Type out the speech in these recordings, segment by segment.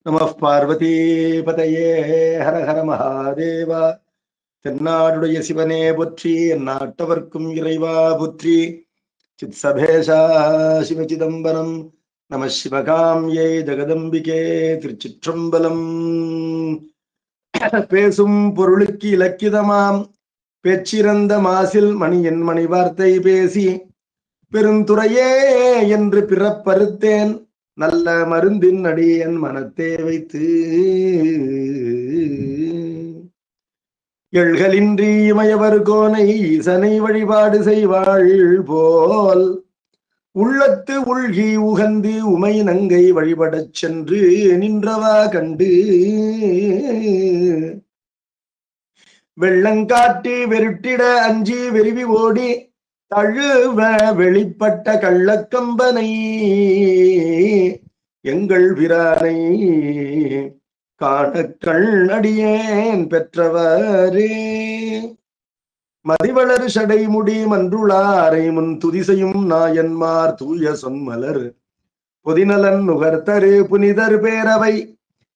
நம பார்வதி பதையே ஹர ஹர மகாதேவா. தென்னாடுடைய சிவனே போற்றி, எந்நாட்டவர்க்கும் இறைவா போற்றி. சித் சபேஷா சிவசிதம்பரம். நம சிவகாம்யை ஜெகதம்பிகே. திருச்சிற்றம்பலம். பேசும் பொருளுக்கு இலக்கிதமாம் பேச்சிறந்த மாசில் மணியன் மணி வார்த்தை பேசி பெருந்துறையே என்று பிறப்பறுத்தேன் நல்ல மருந்தின் அடியன் மனத்தே வைத்து. எள்களின்றி இமயவர் கோனை ஈசனை வழிபாடு செய்வாள் போல் உள்ளத்து உள்கி உகந்து உமை நங்கை வழிபடச் சென்று நின்றவா கண்டு வெள்ளங்காட்டி வெருட்டிட அஞ்சி வெறிவி ஓடி தழுவ வெளிப்பட்ட கள்ளக்கம்பனை எங்கள் பிரானை காணக்கள் அடியேன் பெற்றவரே. மதிவளர் சடைமுடி மன்றுளாரை முன் துதிசையும் நாயன்மார் தூய சொன்மலர் பொதிநலன் நுகர்த்தரு புனிதர் பேரவை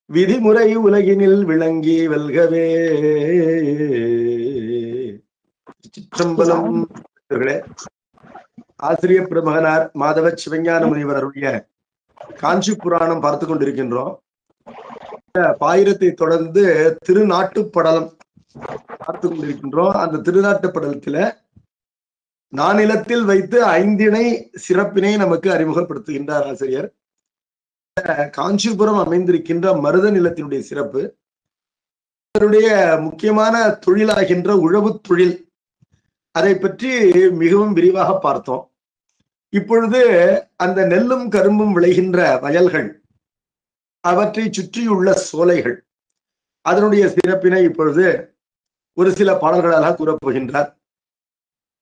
விதிமுறை உலகினில் விளங்கி வெல்கவே. சிற்றம்பலம். ஆசிரிய பிரமகனார் மாதவ சிவஞான முனிவர் அருளிய காஞ்சி புராணம் பார்த்து கொண்டிருக்கின்றோம். பாயிரத்தை தொடர்ந்து திருநாட்டுப்படலம் பார்த்து கொண்டிருக்கின்றோம். அந்த திருநாட்டுப்படலத்தில நானிலத்தில் வைத்து 5 இணை சிறப்பினை நமக்கு அறிமுகப்படுத்துகின்றார் ஆசிரியர். காஞ்சிபுரம் அமைந்திருக்கின்ற மருத நிலத்தினுடைய சிறப்பு, அவருடைய முக்கியமான தொழிலாகின்ற உழவு தொழில், அதை பற்றி மிகவும் விரிவாக பார்த்தோம். இப்பொழுது அந்த நெல்லும் கரும்பும் விளைகின்ற வயல்கள், அவற்றை சுற்றியுள்ள சோலைகள், அதனுடைய சிறப்பினை இப்பொழுது ஒரு சில பாடல்களாக கூறப்போகின்றார்.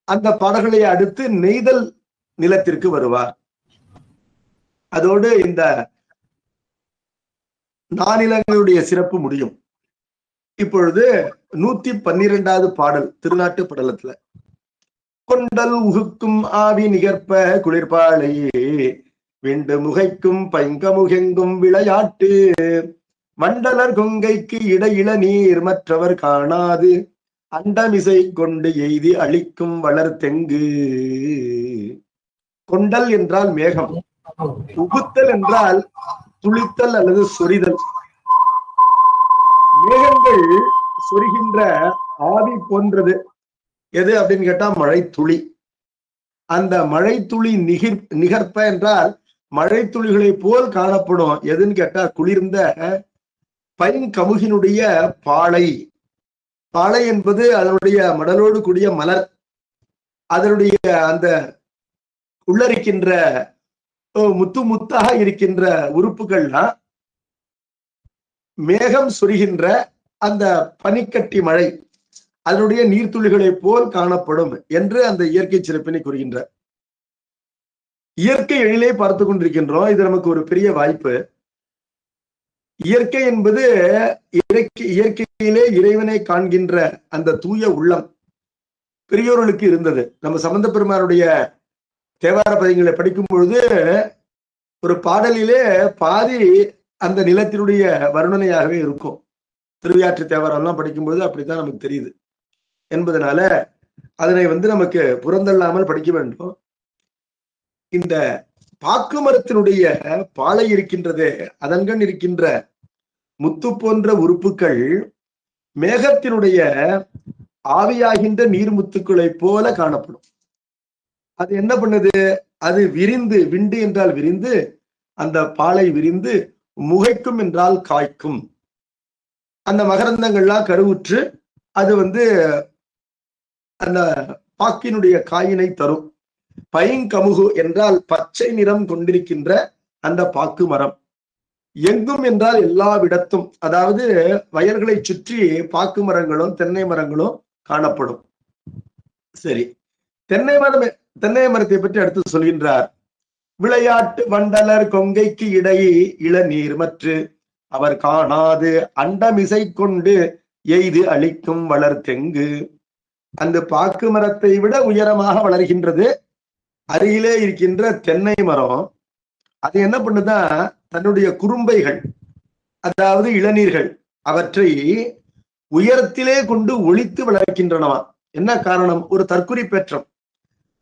அந்த பாடல்களை அடுத்து நெய்தல் நிலத்திற்கு வருவார். அதோடு இந்த நானிலங்களுடைய சிறப்பு முடியும். இப்பொழுது 112வது பாடல் திருநாட்டு படலத்துல, கொண்டல் உகுக்கும் ஆவி நிகர்ப்ப குளிர்பாளையே விண்டு முகைக்கும் பைங்கமுகெங்கும் விளையாட்டு மண்டலர் கொங்கைக்கு இடையில நீர் மற்றவர் காணாது அண்டமிசை கொண்டு எய்தி அழிக்கும் வளர் தெங்கு. கொண்டல் என்றால் மேகம், உகுத்தல் என்றால் துளித்தல் அல்லது சொரிதல். மேகங்கள் சொரிகின்ற ஆவி போன்றது எது அப்படின்னு கேட்டா மழை துளி. அந்த மழை துளி நிகர்ப்ப என்றால் மழை துளிகளை போல் காணப்படும் எதுன்னு கேட்டா குளிர்ந்த பைங்கமுகினுடைய பாளை. பாளை என்பது அதனுடைய மடலோடு கூடிய மலர். அதனுடைய அந்த உள்ளரிக்கின்ற முத்து முத்தாக இருக்கின்ற உறுப்புகள்லாம் மேகம் சொரிகின்ற அந்த பனிக்கட்டி மழை, அதனுடைய நீர்த்துளிகளை போல் காணப்படும் என்று அந்த இயற்கை சிறப்பினை கூறுகின்றார். இயற்கை எழிலை பார்த்து கொண்டிருக்கின்றோம். இது நமக்கு ஒரு பெரிய வாய்ப்பு. இயற்கை என்பது இயற்கையிலே இறைவனை காண்கின்ற அந்த தூய உள்ளம் பெரியோர்களுக்கு இருந்தது. நம்ம சம்பந்த பெருமானுடைய தேவார பதிகங்களை படிக்கும் பொழுது ஒரு பாடலிலே பாதி அந்த நிலத்தினுடைய வர்ணனையாகவே இருக்கும். திருவியாற்று தேவாரம் எல்லாம் படிக்கும்போது அப்படித்தான் நமக்கு தெரியுது என்பதனால அதனை நமக்கு புறந்தள்ளாமல் படிக்க வேண்டும். இந்த பாக்கு மரத்தினுடைய பாலை இருக்கின்றதே, அதன்கண் இருக்கின்ற முத்து போன்ற உறுப்புகள் மேகத்தினுடைய ஆவியாகின்ற நீர்முத்துக்களை போல காணப்படும். அது என்ன பண்ணுது? அது விரிந்து, விண்டு என்றால் விரிந்து, அந்த பாலை விரிந்து, முகைக்கும் என்றால் காய்க்கும். அந்த மகரந்தங்கள்லாம் கருவுற்று அது அந்த பாக்கினுடைய காயினை தரும். பைங்கமுகு என்றால் பச்சை நிறம் கொண்டிருக்கின்ற அந்த பாக்கு மரம். எங்கும் என்றால் எல்லாவிடத்தும், அதாவது வயல்களை சுற்றி பாக்கு மரங்களும் தென்னை மரங்களும் காணப்படும். சரி, தென்னை மரத்தை பற்றி அடுத்து சொல்கின்றார். விளையாட்டு வண்டலர் கொங்கைக்கு இடையே இளநீர் மற்று அவர் காணாது அண்டமிசை கொண்டு எய்து அழிக்கும் வளர் தெங்கு. அந்த பாக்கு மரத்தை விட உயரமாக வளர்கின்றது அருகிலே இருக்கின்ற தென்னை மரம். அது என்ன பண்ணுதான் தன்னுடைய குறும்பைகள், அதாவது இளநீர்கள், அவற்றை உயரத்திலே கொண்டு ஒளித்து விளக்கின்றனவா. என்ன காரணம்? ஒரு தற்குறி பெற்றம்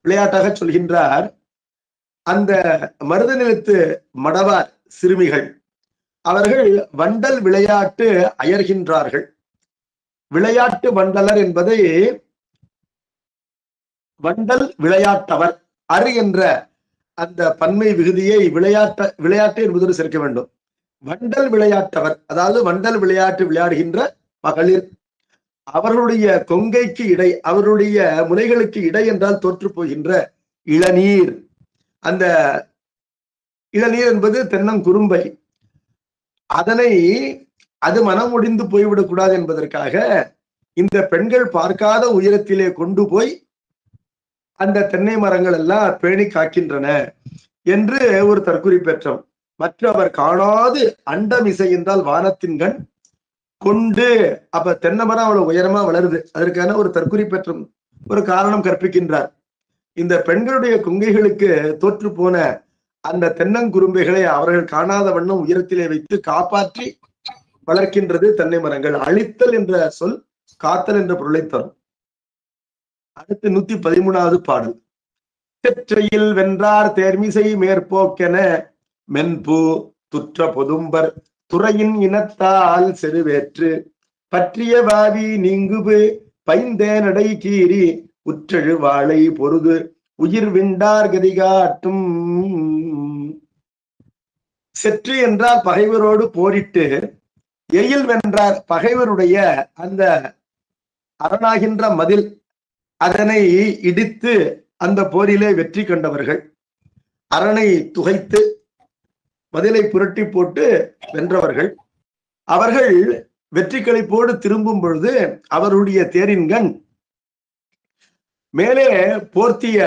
விளையாட்டாக சொல்கின்றார். அந்த மருத நிலத்து மடவார் சிறுமிகள் அவர்கள் வண்டல் விளையாட்டு அயர்கின்றார்கள். விளையாட்டு வண்டலர் என்பதை வண்டல் விளையாட்டவர் அரு என்ற அந்த பன்மை விகுதியை விளையாட்டு என்பதோடு சேர்க்க வேண்டும். வண்டல் விளையாட்டவர், அதாவது வண்டல் விளையாட்டு விளையாடுகின்ற மகளிர், அவர்களுடைய கொங்கைக்கு இடை, அவருடைய முனைகளுக்கு இடை என்றால் தோற்று போகின்ற இளநீர். அந்த இளநீர் என்பது தென்னங்குறும்பை. அதனை அது மனம் முடிந்து போய்விடக் கூடாது என்பதற்காக இந்த பெண்கள் பார்க்காத உயரத்திலே கொண்டு போய் அந்த தென்னை மரங்கள் எல்லாம் பேணி காக்கின்றன என்று ஒரு தற்குறி பெற்றம். மற்றவர் காணாது அண்டமிசை என்றால் வானத்தின் கண் கொண்டு, அப்ப தென்னை மரம் அவ்வளவு உயரமா வளருது. அதற்கான ஒரு தற்குறி பெற்றம் ஒரு காரணம் கற்பிக்கின்றார். இந்த பெண்களுடைய கொங்கைகளுக்கு தோற்று போன அந்த தென்னங்குறும்பைகளை அவர்கள் காணாத வண்ணம் உயரத்திலே வைத்து காப்பாற்றி வளர்க்கின்றது தென்னை மரங்கள். அழித்தல் என்ற சொல் காத்தல் என்ற பொருளை தரும். அடுத்து 113வது பாடல். தெற்றையில் வென்றார் தேர்மிசை மேற்போக்கென மென்பூ துற்ற பொதும்பர் துறையின் இனத்தால் செருவேற்று பற்றிய வாவி நீங்குபு பைந்தேனடை கீறி உற்றழு வாழை பொருது உயிர் விண்டார் கதிகாட்டும். செற்று என்றால் பகைவரோடு போரிட்டு, எயில் வென்றார் பகைவருடைய அந்த அரணாகின்ற மதில், அதனை இடித்து அந்த போரிலே வெற்றி கண்டவர்கள். அரணை துகைத்து மதிலை புரட்டி போட்டு வென்றவர்கள். அவர்கள் வெற்றி களிப்போடு திரும்பும் பொழுது அவருடைய தேரின்கண் மேலே போர்த்திய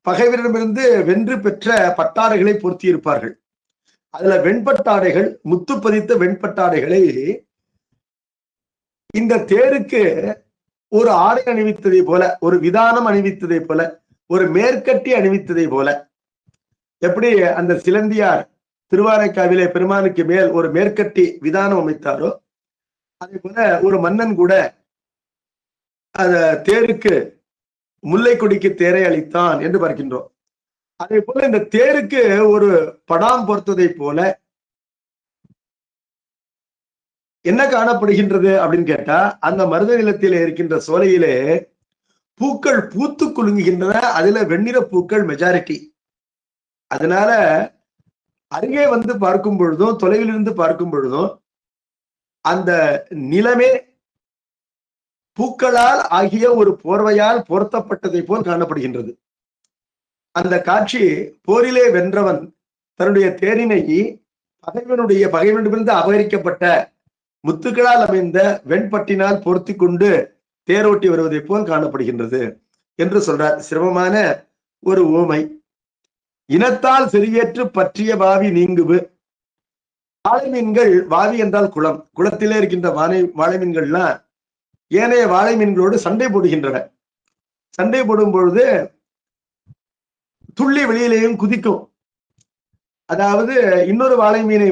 பகைவரிடமிருந்து வென்று பெற்ற பட்டாடைகளை போர்த்தி இருப்பார்கள். அதுல வெண்பட்டாடைகள், முத்து பதித்த வெண்பட்டாடைகளை இந்த தேருக்கு ஒரு ஆடை அணிவித்ததை போல, ஒரு விதானம் அணிவித்ததை போல, ஒரு மேற்கட்டி அணிவித்ததை போல, எப்படி அந்த சிலந்தியார் திருவானைக்காவிலே பெருமானுக்கு மேல் ஒரு மேற்கட்டி விதானம் அமைத்தாரோ, அதே போல ஒரு மன்னன் கூட அந்த தேருக்கு முல்லை கொடிக்கு தேரை அளித்தான் என்று பார்க்கின்றோம். அதே போல இந்த தேருக்கு ஒரு படாம் பொறுத்ததை போல என்ன காணப்படுகின்றது அப்படின்னு கேட்டா, அந்த மருத நிலத்திலே இருக்கின்ற சோலையிலே பூக்கள் பூத்து குலுங்குகின்றன. அதுல வெண்ணிற பூக்கள் மெஜாரிட்டி. அதனால அருகே வந்து பார்க்கும் பொழுதும் தொலைவிலிருந்து பார்க்கும் பொழுதும் அந்த நிலமே பூக்களால் ஆகிய ஒரு போர்வையால் போர்த்தப்பட்டதை போல் காணப்படுகின்றது. அந்த காட்சி போரிலே வென்றவன் தன்னுடைய தேரினை பகைவனிடமிருந்து அபகரிக்கப்பட்ட முத்துக்களால் அமைந்த வெண்பட்டினால் பொருத்தி கொண்டு தேரோட்டி வருவதை போல் காணப்படுகின்றது என்று சொல்றார். சிரமமான ஒரு ஊமை. இனத்தால் செறியேற்று பற்றிய வாவி நீங்குவு. வாழை மீன்கள், வாவி என்றால் குளம், குளத்திலே இருக்கின்ற வாழை மீன்கள்லாம் ஏனைய வாழை மீன்களோடு சண்டை போடுகின்றன. சண்டை போடும் பொழுது துள்ளி வெளியிலேயும் குதிக்கும். அதாவது இன்னொரு வாழை மீனை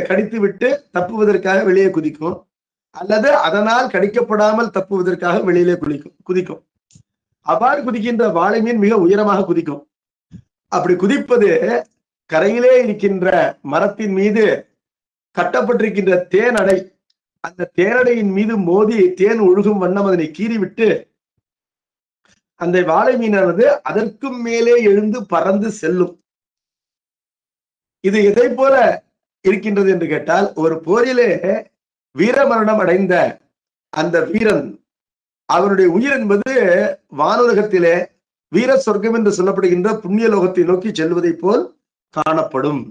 கடித்து விட்டு தப்புவதற்காக வெளியே குதிக்கும், அல்லது அதனால் கடிக்கப்படாமல் தப்புவதற்காக வெளியிலே குதிக்கும். அவ்வாறு குதிக்கின்ற வாழை மீன் மிக உயரமாக குதிக்கும். அப்படி குதிப்பது கரையிலே இருக்கின்ற மரத்தின் மீது கட்டப்பட்டிருக்கின்ற தேனடை, அந்த தேனடையின் மீது மோதி தேன் ஒழுகும் வண்ணம் அதனை கீறிவிட்டு அந்த வாழை மீனானது அதற்கும் மேலே எழுந்து பறந்து செல்லும். இது எதை போல இருக்கின்றது என்று கேட்டால், ஒரு போரிலே வீரமரணம் அடைந்த அந்த வீரன், அவனுடைய உயிர் என்பது வானுலகத்திலே வீர சொர்க்கம் என்று சொல்லப்படுகின்ற புண்ணிய லோகத்தை நோக்கி செல்வதை போல் காணப்படும்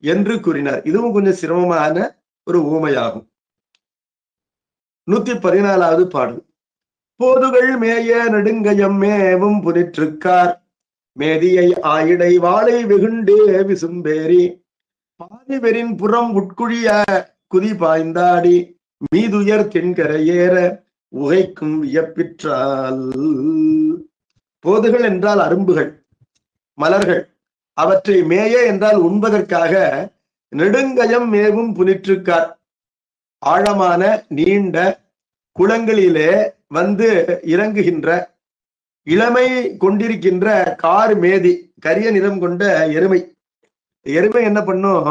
என்று கூறினார். இதுவும் கொஞ்சம் சிரமமான ஒரு ஊமையாகும். 114வது பாடல். போதுகள் மேய நெடுங்கயம் மேவும் புனிற்றுக்கார் மேதியை ஆயிடை வாழை வெகுண்டு விசும்பேரி பாதிவெறின் புறம் உட்குழிய குதி பாய்ந்தாடி மீதுயர் தென்கரையேற உகைக்கும் வியப்பிற்றால். போதுகள் என்றால் அரும்புகள், மலர்கள். அவற்றை மேய என்றால் உண்பதற்காக நெடுங்கயம் மேவும் புனிற்றுக்கார், ஆழமான நீண்ட குளங்களிலே வந்து இறங்குகின்ற இளமை கொண்டிருக்கின்ற கார் மேதி, கரிய நிறம் கொண்ட எருமை. எருமை என்ன பண்ணும்,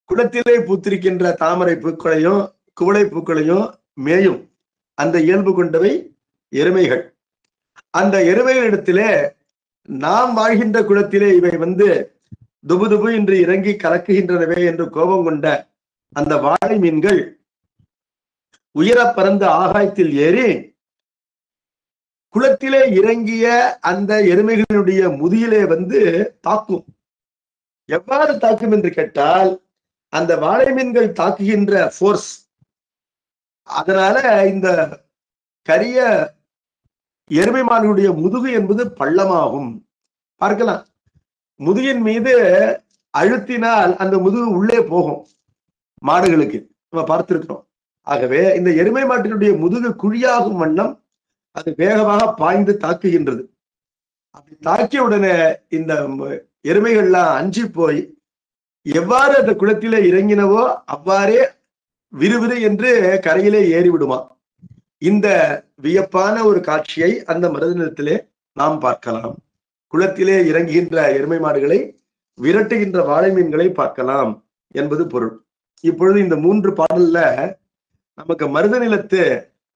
குளத்திலே பூத்திருக்கின்ற தாமரை பூக்களையும் குவளை பூக்களையும் மேயும். அந்த இயல்பு கொண்டவை எருமைகள். அந்த எருமைகளிடத்திலே நாம் வாழ்கின்ற குளத்திலே இவை வந்து துபு துபு என்று இறங்கி கலக்குகின்றனவே என்று கோபம் கொண்ட அந்த வாழை மீன்கள் உயர பறந்த ஆகாயத்தில் ஏறி குளத்திலே இறங்கிய அந்த எருமைகளுடைய முதுகிலே வந்து தாக்கும். எவ்வாறு தாக்கும் என்று கேட்டால், அந்த வாழை மீன்கள் தாக்குகின்ற போர்ஸ், அதனால இந்த கரிய எருமை மாடுடைய முதுகு என்பது பள்ளமாகும். பார்க்கலாம், முதுகின் மீது அழுத்தினால் அந்த முதுகு உள்ளே போகும் மாடுகளுக்கு, நம்ம பார்த்திருக்கிறோம். ஆகவே இந்த எருமை மாட்டினுடைய முதுகு குழியாகும் வண்ணம் அது வேகமாக பாய்ந்து தாக்குகின்றது. அப்படி தாக்கிய உடனே இந்த எருமைகள்லாம் அஞ்சி போய் எவ்வாறு அந்த குளத்திலே இறங்கினவோ அவ்வாறே விறுவிறு என்று கரையிலே ஏறிவிடுமா. இந்த வியப்பான ஒரு காட்சியை அந்த மருத நிலத்திலே நாம் பார்க்கலாம். குளத்திலே இறங்குகின்ற எருமை மாடுகளை விரட்டுகின்ற வாழை மீன்களை பார்க்கலாம் என்பது பொருள். இப்பொழுது இந்த 3 பாடல்ல நமக்கு மருத நிலத்து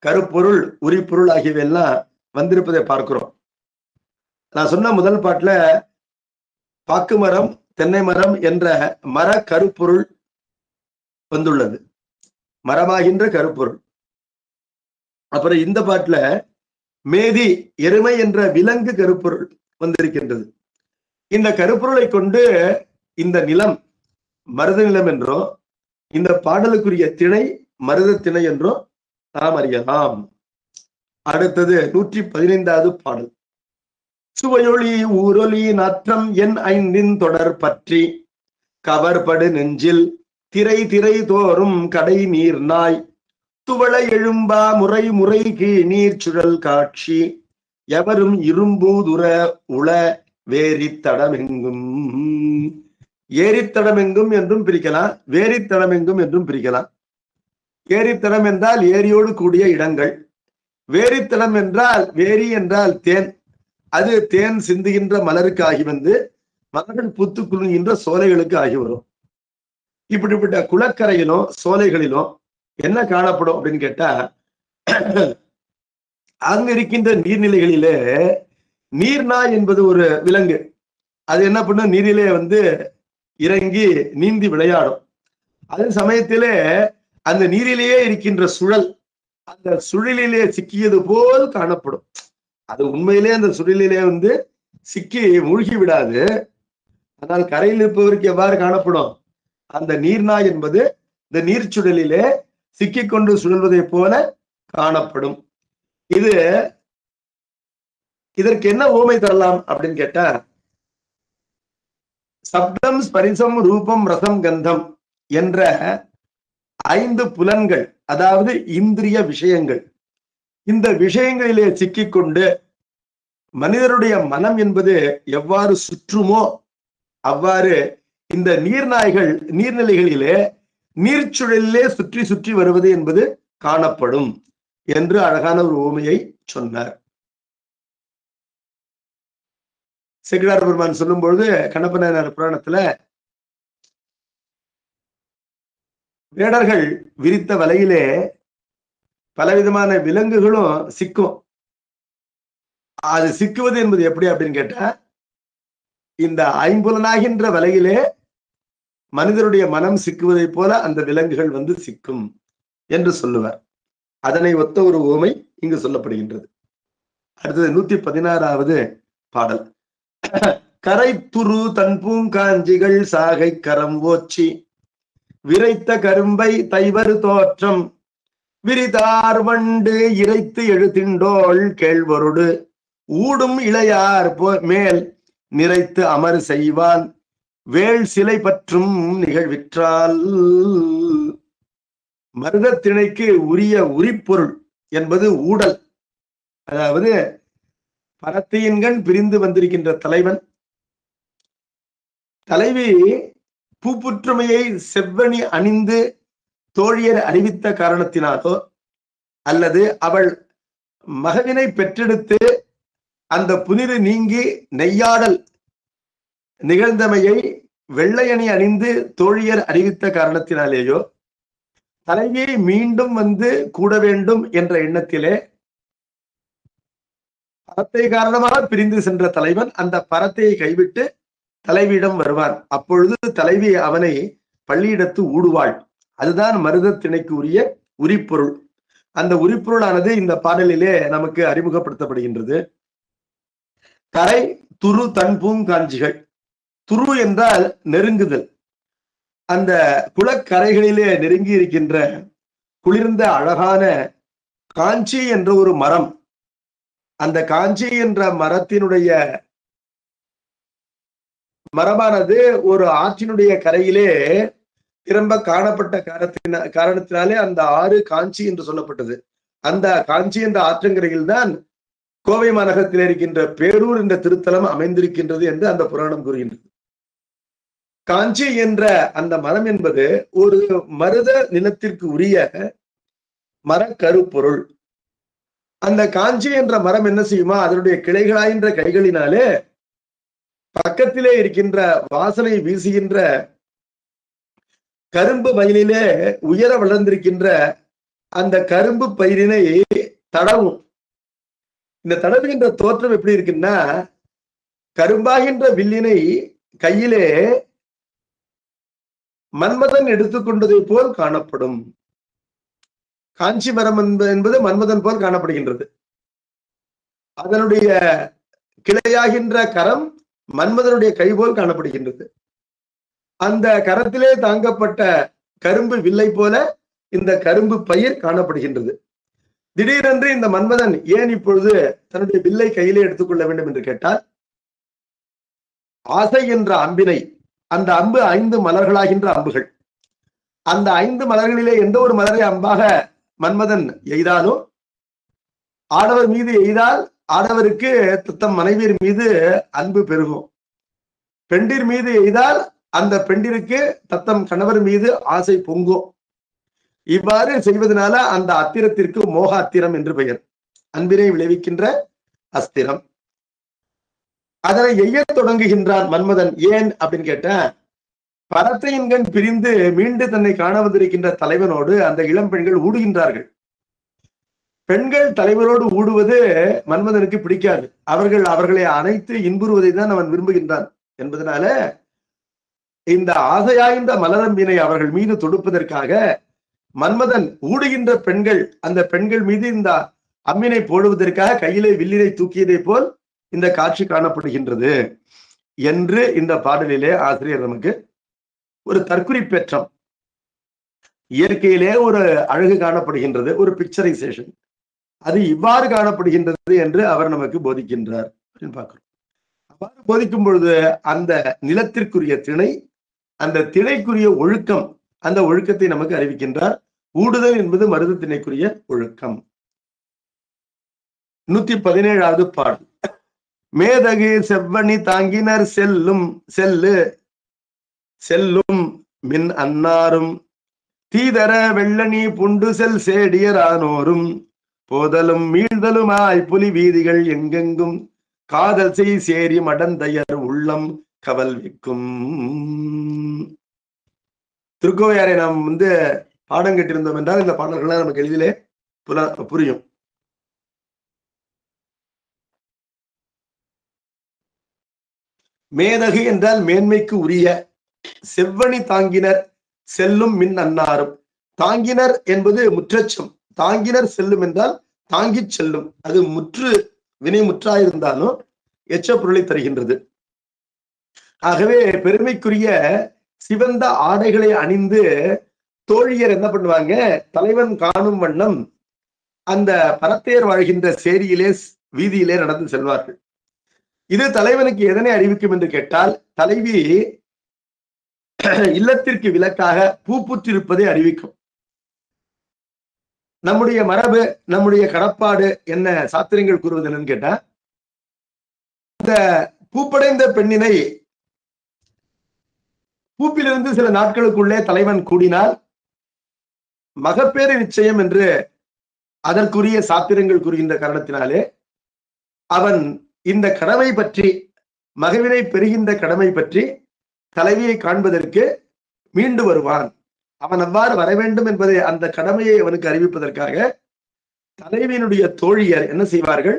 கருப்பொருள் உரிப்பொருள் ஆகியவை எல்லாம் வந்திருப்பதை பார்க்கிறோம். நான் சொன்ன முதல் பாட்டுல பாக்கு மரம் தென்னை மரம் என்ற மர கருப்பொருள் வந்துள்ளது, மரமாகின்ற கருப்பொருள். அப்புறம் இந்த பாட்டுல மேதி எருமை என்ற விலங்கு கருப்பொருள் வந்திருக்கின்றது. இந்த கருப்பொருளை கொண்டு இந்த நிலம் மருத நிலம் என்றோ இந்த பாடலுக்குரிய திணை மருத திணை என்றோ நாம் அறியலாம். அடுத்தது 115வது பாடல். சுவையொளி ஊரொலி நாற்றம் என் 5 தொடர் பற்றி கவர்படு நெஞ்சில் திரை திரை தோறும் கடை நீர் நாய் துவள எழும்பா முறை முறைக்கு நீர் சுழல் காட்சி எவரும் இரும்பூதுர உள வேரித்தடமெங்கும். ஏரித்தடமெங்கும் என்றும் பிரிக்கலாம், வேரித்தடமெங்கும் என்றும் பிரிக்கலாம். ஏரித்தடம் என்றால் ஏரியோடு கூடிய இடங்கள், வேரித்தடம் என்றால் வேரி என்றால் தேன், அது தேன் சிந்துகின்ற மலருக்கு ஆகி வந்து மலர்கள் பூத்து குலுங்குகின்ற சோலைகளுக்கு ஆகி வரும். இப்படிப்பட்ட குளக்கரையிலும் சோலைகளிலும் என்ன காணப்படும் அப்படின்னு கேட்டா, அங்க இருக்கின்ற நீர்நிலைகளிலே நீர்நாய் என்பது ஒரு விலங்கு. அது என்ன பண்ணும், நீரிலே வந்து இறங்கி நீந்தி விளையாடும். அதே சமயத்திலே அந்த நீரிலேயே இருக்கின்ற சுழல், அந்த சுழலிலே சிக்கியது போல் காணப்படும். அது உண்மையிலே அந்த சுழலிலே வந்து சிக்கி மூழ்கி விடாது. ஆனால் கரையில் இருப்பவருக்கு எவ்வாறு காணப்படும், அந்த நீர்நாய் என்பது இந்த நீர்ச்சுழலிலே சிக்கிக்கொண்டு சுழல்வதை போல காணப்படும். இதற்கு என்ன ஊமை தரலாம் அப்படின்னு கேட்டா, சப்தம் ஸ்பரிசம் ரூபம் ரசம் கந்தம் என்ற 5 புலன்கள், அதாவது இந்திரிய விஷயங்கள், இந்த விஷயங்களிலே சிக்கிக்கொண்டு மனிதருடைய மனம் என்பது எவ்வாறு சுற்றுமோ அவ்வாறு இந்த நீர்நாய்கள் நீர்நிலைகளிலே நீர்ச்சுழலிலே சுற்றி சுற்றி வருவது என்பது காணப்படும் என்று அழகான ஒரு உவமையை சொன்னார். சேக்கிழார் பெருமான் சொல்லும் பொழுது கண்ணப்ப நாயனார் புராணத்துல வேடர்கள் விரித்த வலையிலே பலவிதமான விலங்குகளும் சிக்கும். அது சிக்குவது என்பது எப்படி அப்படின்னு கேட்டா, இந்த 5புலனாகின்ற வலையிலே மனிதருடைய மனம் சிக்குவதை போல அந்த விலங்குகள் வந்து சிக்கும் என்று சொல்லுவார். அதனை ஒத்த ஒரு உவமை இங்கு சொல்லப்படுகின்றது. அடுத்தது 116வது பாடல். கரை துரு தன் பூங்காஞ்சிகள் சாகை கரம் ஓச்சி விரைத்த கரும்பை தைவரு தோற்றம் விரிதார் வண்டு இறைத்து எழுதிண்டோள் கேழ்வருடு ஊடும் இளையார் மேல் நிறைத்து அமர் செய்வான் வேள் சிலை பற்றும் நிகழ்விற்றால். மருதத்திணைக்கு உரிய உரிப்பொருள் என்பது ஊடல். அதாவது பரத்தையின்கண் பிரிந்து வந்திருக்கின்ற தலைவன் தலைவி பூப்புற்றுமையை செவ்வணி அணிந்து தோழியர் அறிவித்த காரணத்தினாலோ அல்லது அவள் மகவினை பெற்றெடுத்து அந்த புனித நீங்கி நெய்யாடல் நிகழ்ந்தமையை வெள்ளையணி அணிந்து தோழியர் அறிவித்த காரணத்தினாலேயோ தலைவியை மீண்டும் வந்து கூட வேண்டும் என்ற எண்ணத்திலே பரத்தை காரணமாக பிரிந்து சென்ற தலைவன் அந்த பரத்தையை கைவிட்டு தலைவியிடம் வருவான். அப்பொழுது தலைவி அவனை பள்ளியிடத்து ஊடுவாள். அதுதான் மருத திணைக்கு உரிய உரிப்பொருள். அந்த உரிப்பொருளானது இந்த பாடலிலே நமக்கு அறிமுகப்படுத்தப்படுகின்றது. கரை துரு தன்பூங்காஞ்சிகள். துரு என்றால் நெருங்குதல். அந்த குளக்கரைகளிலே நெருங்கி இருக்கின்ற குளிர்ந்த அழகான காஞ்சி என்ற ஒரு மரம், அந்த காஞ்சி என்ற மரமானது ஒரு ஆற்றினுடைய கரையிலே திரும்ப காணப்பட்ட காரணத்தினாலே அந்த ஆறு காஞ்சி என்று சொல்லப்பட்டது. அந்த காஞ்சி என்ற ஆற்றங்கரையில் தான் கோவை மாநகரத்தில் இருக்கின்ற பேரூர் என்ற திருத்தலம் அமைந்திருக்கின்றது என்று அந்த புராணம் கூறுகின்றது. காஞ்சி என்ற அந்த மரம் என்பது ஒரு மருத நிலத்திற்கு உரிய மரக்கருப்பொருள். அந்த காஞ்சி என்ற மரம் என்ன செய்யுமா, அதனுடைய கிளைகளாயின்ற கைகளினாலே பக்கத்திலே இருக்கின்ற வாசனை வீசுகின்ற கரும்பு வயலிலே உயர வளர்ந்திருக்கின்ற அந்த கரும்பு பயிரினை தடவும். இந்த தடவுகின்ற தோற்றம் எப்படி இருக்குன்னா, கரும்பாகின்ற வில்லினை கையிலே மன்மதன் எடுத்துக்கொண்டதை போல் காணப்படும். காஞ்சி மரம் என்பது மன்மதன் போல் காணப்படுகின்றது. அதனுடைய கிளையாகின்ற கரம் மன்மதனுடைய கை போல் காணப்படுகின்றது. அந்த கரத்திலே தாங்கப்பட்ட கரும்பு வில்லை போல இந்த கரும்பு பயிர் காணப்படுகின்றது. திடீரென்று இந்த மன்மதன் ஏன் இப்பொழுது தன்னுடைய வில்லை கையிலே எடுத்துக்கொள்ள வேண்டும் என்று கேட்டால், ஆசை என்ற அம்பினை, அந்த அம்பு 5 மலர்களாகின்ற அம்புகள், அந்த 5 மலர்களிலே எந்த ஒரு மலரை அம்பாக மன்மதன் எய்தானோ, ஆடவர் மீது எய்தால் ஆடவருக்கு தத்தம் மனைவியர் மீது அன்பு பெருகும். பெண்டிர் மீது எய்தால் அந்த பெண்டிற்கு தத்தம் கணவர் மீது ஆசை பொங்கும். இவ்வாறு செய்வதனால அந்த அத்திரத்திற்கு மோக அத்திரம் என்று பெயர். அன்பினை விளைவிக்கின்ற அஸ்திரம். அதனை எய்ய தொடங்குகின்றான் மன்மதன். ஏன் அப்படின்னு கேட்ட, பரத்தையின்கண் பிரிந்து மீண்டு தன்னை காண வந்திருக்கின்ற தலைவனோடு அந்த இளம் பெண்கள் ஊடுகின்றார்கள். பெண்கள் தலைவரோடு ஊடுவது மன்மதனுக்கு பிடிக்காது. அவர்களை அணைத்து இன்புறுவதை தான் அவன் விரும்புகின்றான் என்பதனால இந்த ஆசையாய்ந்த மலரம்பினை அவர்கள் மீது தொடுப்பதற்காக மன்மதன் ஊடுகின்ற பெண்கள், அந்த பெண்கள் மீது இந்த அம்மினை போடுவதற்காக கையிலே வில்லினை தூக்கியதை போல் இந்த காட்சி காணப்படுகின்றது என்று இந்த பாடலிலே ஆசிரியர் நமக்கு ஒரு தற்குறிப்பேற்றம், இயற்கையிலே ஒரு அழகு காணப்படுகின்றது, ஒரு பிக்சரைசேஷன், அது இவ்வாறு காணப்படுகின்றது என்று அவர் நமக்கு போதிக்கின்றார் அப்படின்னு பார்க்கிறோம். அவ்வாறு போதிக்கும் பொழுது அந்த நிலத்திற்குரிய திணை, அந்த திணைக்குரிய ஒழுக்கம், அந்த ஒழுக்கத்தை நமக்கு அறிவிக்கின்றார். ஊடுதல் என்பது மருத திணைக்குரிய ஒழுக்கம். 117வது பாடல். மேதகு செவ்வணி தாங்கினர் செல்லும் மின் அன்னாரும் தீதர வெள்ளணி புண்டு செல் சேடியரானோரும் போதலும் மீழ்தலுமாய் புலி வீதிகள் எங்கெங்கும் காதல் செய் சேரி மடந்தையர் உள்ளம் கவல்விக்கும். திருக்கோவையாரை நாம் பாடம் கேட்டிருந்தோம் என்றால் இந்த பாடல்கள்லாம் நமக்கு எளிதிலே புரியும். மேதகு என்றால் மேன்மைக்கு உரிய, செவ்வணி தாங்கினர் செல்லும் மின் அன்னாரும். தாங்கினர் என்பது முற்றச்சம், தாங்கினர் செல்லும் என்றால் தாங்கி செல்லும். அது முற்று வினை முற்றாயிருந்தாலும் எச்ச பொருளை தருகின்றது. ஆகவே பெருமைக்குரிய சிவந்த ஆடைகளை அணிந்து தோழியர் என்ன பண்ணுவாங்க, தலைவன் காணும் வண்ணம் அந்த பரத்தையர் வாழ்கின்ற சேரியிலே வீதியிலே நடந்து செல்வார்கள். இது தலைவனுக்கு எதனை அறிவிக்கும் என்று கேட்டால், தலைவி இல்லத்திற்கு விலக்காக பூப்புற்றிருப்பதை அறிவிக்கும். நம்முடைய மரபு, நம்முடைய கடப்பாடு என்ன சாத்திரங்கள் கூறுவது என்னன்னு கேட்டா, இந்த பூப்படைந்த பெண்ணினை பூப்பிலிருந்து சில நாட்களுக்குள்ளே தலைவன் கூடினால் மகப்பேறு நிச்சயம் என்று அதற்குரிய சாத்திரங்கள் கூறுகின்ற காரணத்தினாலே அவன் இந்த கடமை பற்றி, மகவினை பெறுகின்ற கடமை பற்றி தலைவியை காண்பதற்கு மீண்டு வருவான். அவன் அவ்வாறு வர வேண்டும் என்பதை, அந்த கடமையை அவனுக்கு அறிவிப்பதற்காக தலைவியினுடைய தோழியர் என்ன செய்வார்கள்,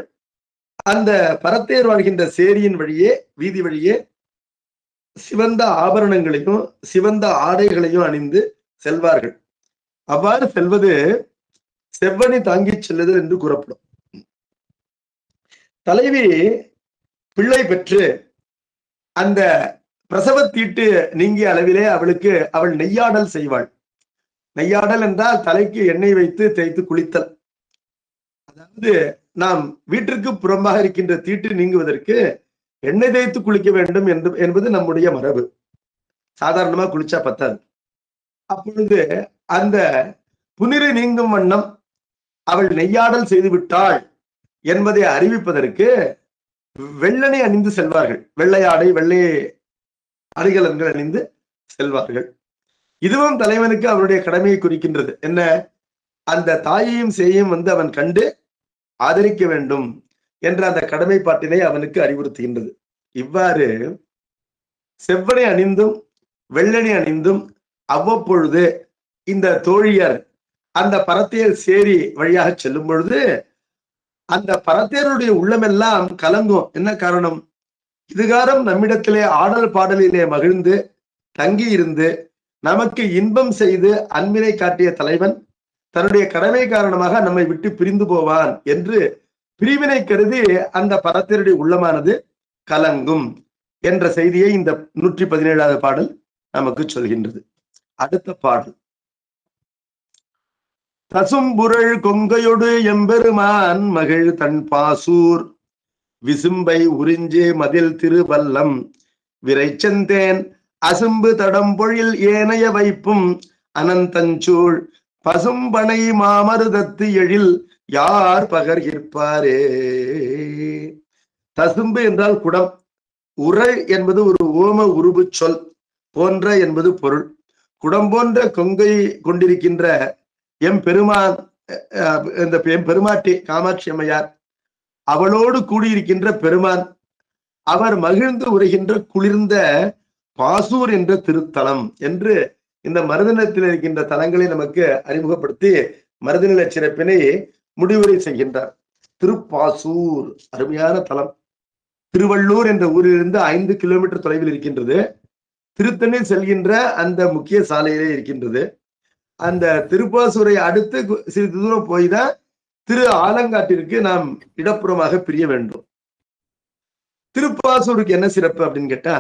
அந்த பரத்தேர் வாழ்கின்ற சேரியின் வழியே, வீதி வழியே சிவந்த ஆபரணங்களையும் சிவந்த ஆடைகளையும் அணிந்து செல்வார்கள். அவ்வாறு செல்வது செவ்வனி தாங்கி செல்லுதல் என்று கூறப்படும். தலைவி பிள்ளை பெற்று அந்த பிரசவத்தீட்டு நீங்கிய அளவிலே அவள் நெய்யாடல் செய்வாள். நெய்யாடல் என்றால் தலைக்கு எண்ணெய் வைத்து தேய்த்து குளித்தல். அதாவது நாம் வீட்டிற்கு புறம்பாக இருக்கின்ற தீட்டு நீங்குவதற்கு எண்ணெய் தேய்த்து குளிக்க வேண்டும் என்பது நம்முடைய மரபு. சாதாரணமா குளிச்சா பத்தாது. அப்பொழுது அந்த புனிறு நீங்கும் வண்ணம் அவள் நெய்யாடல் செய்து விட்டாள் என்பதை அறிவிப்பதற்கு வெள்ளனை அணிந்து செல்வார்கள். வெள்ளையாடை, வெள்ளை அணிகலன்கள் அணிந்து செல்வார்கள். இதுவும் தலைவனுக்கு அவருடைய கடமையை குறிக்கின்றது. என்ன, அந்த தாயையும் சேயையும் அவன் கண்டு ஆதரிக்க வேண்டும் என்ற அந்த கடமைப்பாட்டினை அவனுக்கு அறிவுறுத்துகின்றது. இவ்வாறு செவ்வனை அணிந்தும் வெள்ளனை அணிந்தும் அவ்வப்பொழுது இந்த தோழியர் அந்த பரத்தேர் சேரி வழியாக செல்லும் பொழுது அந்த பரத்தேருடைய உள்ளமெல்லாம் கலங்கும். என்ன காரணம், இதுகாரம் நம்மிடத்திலே ஆடல் பாடலிலே மகிழ்ந்து தங்கி இருந்து நமக்கு இன்பம் செய்து அன்பினை காட்டிய தலைவன் தன்னுடைய கடமை காரணமாக நம்மை விட்டு பிரிந்து போவான் என்று பிரிவினை கருதி அந்த பரத்தேருடைய உள்ளமானது கலங்கும் என்ற செய்தியை இந்த 117வது பாடல் நமக்கு சொல்கின்றது. அடுத்த பாடல், தசும்புரள் கொங்கையொடு எம்பெருமான் மகிழ் தன் பாசூர் விசும்பை உறிஞ்சே மதில் திருவல்லம் விரைச்சந்தேன் அசும்பு தடம்பொழில் ஏனைய வைப்பும் அனந்தஞ்சூழ் பசும்பனை மாமருதத்து எழில் யார் பகர்கிற்பாரே. தசும்பு என்றால் குடம், உரள் என்பது ஒரு ஓம உருபு சொல், போன்ற என்பது பொருள். குடம் போன்ற கொங்கை கொண்டிருக்கின்ற எம்பெருமான், இந்த பெருமாட்டி காமாட்சி அம்மையார், அவளோடு கூடியிருக்கின்ற பெருமான், அவர் மகிழ்ந்து உரைகின்ற குளிர்ந்த பாசூர் என்ற திருத்தலம் என்று இந்த மருதநிலத்தில் இருக்கின்ற தலங்களை நமக்கு அறிமுகப்படுத்தி மருதநில சிறப்பினை முடிவுரை செய்கின்றார். திருப்பாசூர் அருமையான தலம். திருவள்ளூர் என்ற ஊரிலிருந்து 5 கிலோமீட்டர் தொலைவில் இருக்கின்றது. திருத்தணி செல்கின்ற அந்த முக்கிய சாலையிலே இருக்கின்றது. அந்த திருப்பாசூரை அடுத்து சிறிது தூரம் போய்தான் திரு ஆலங்காட்டிற்கு நாம் இடப்புறமாக பிரிய வேண்டும். திருப்பாசூருக்கு என்ன சிறப்பு அப்படின்னு கேட்டா,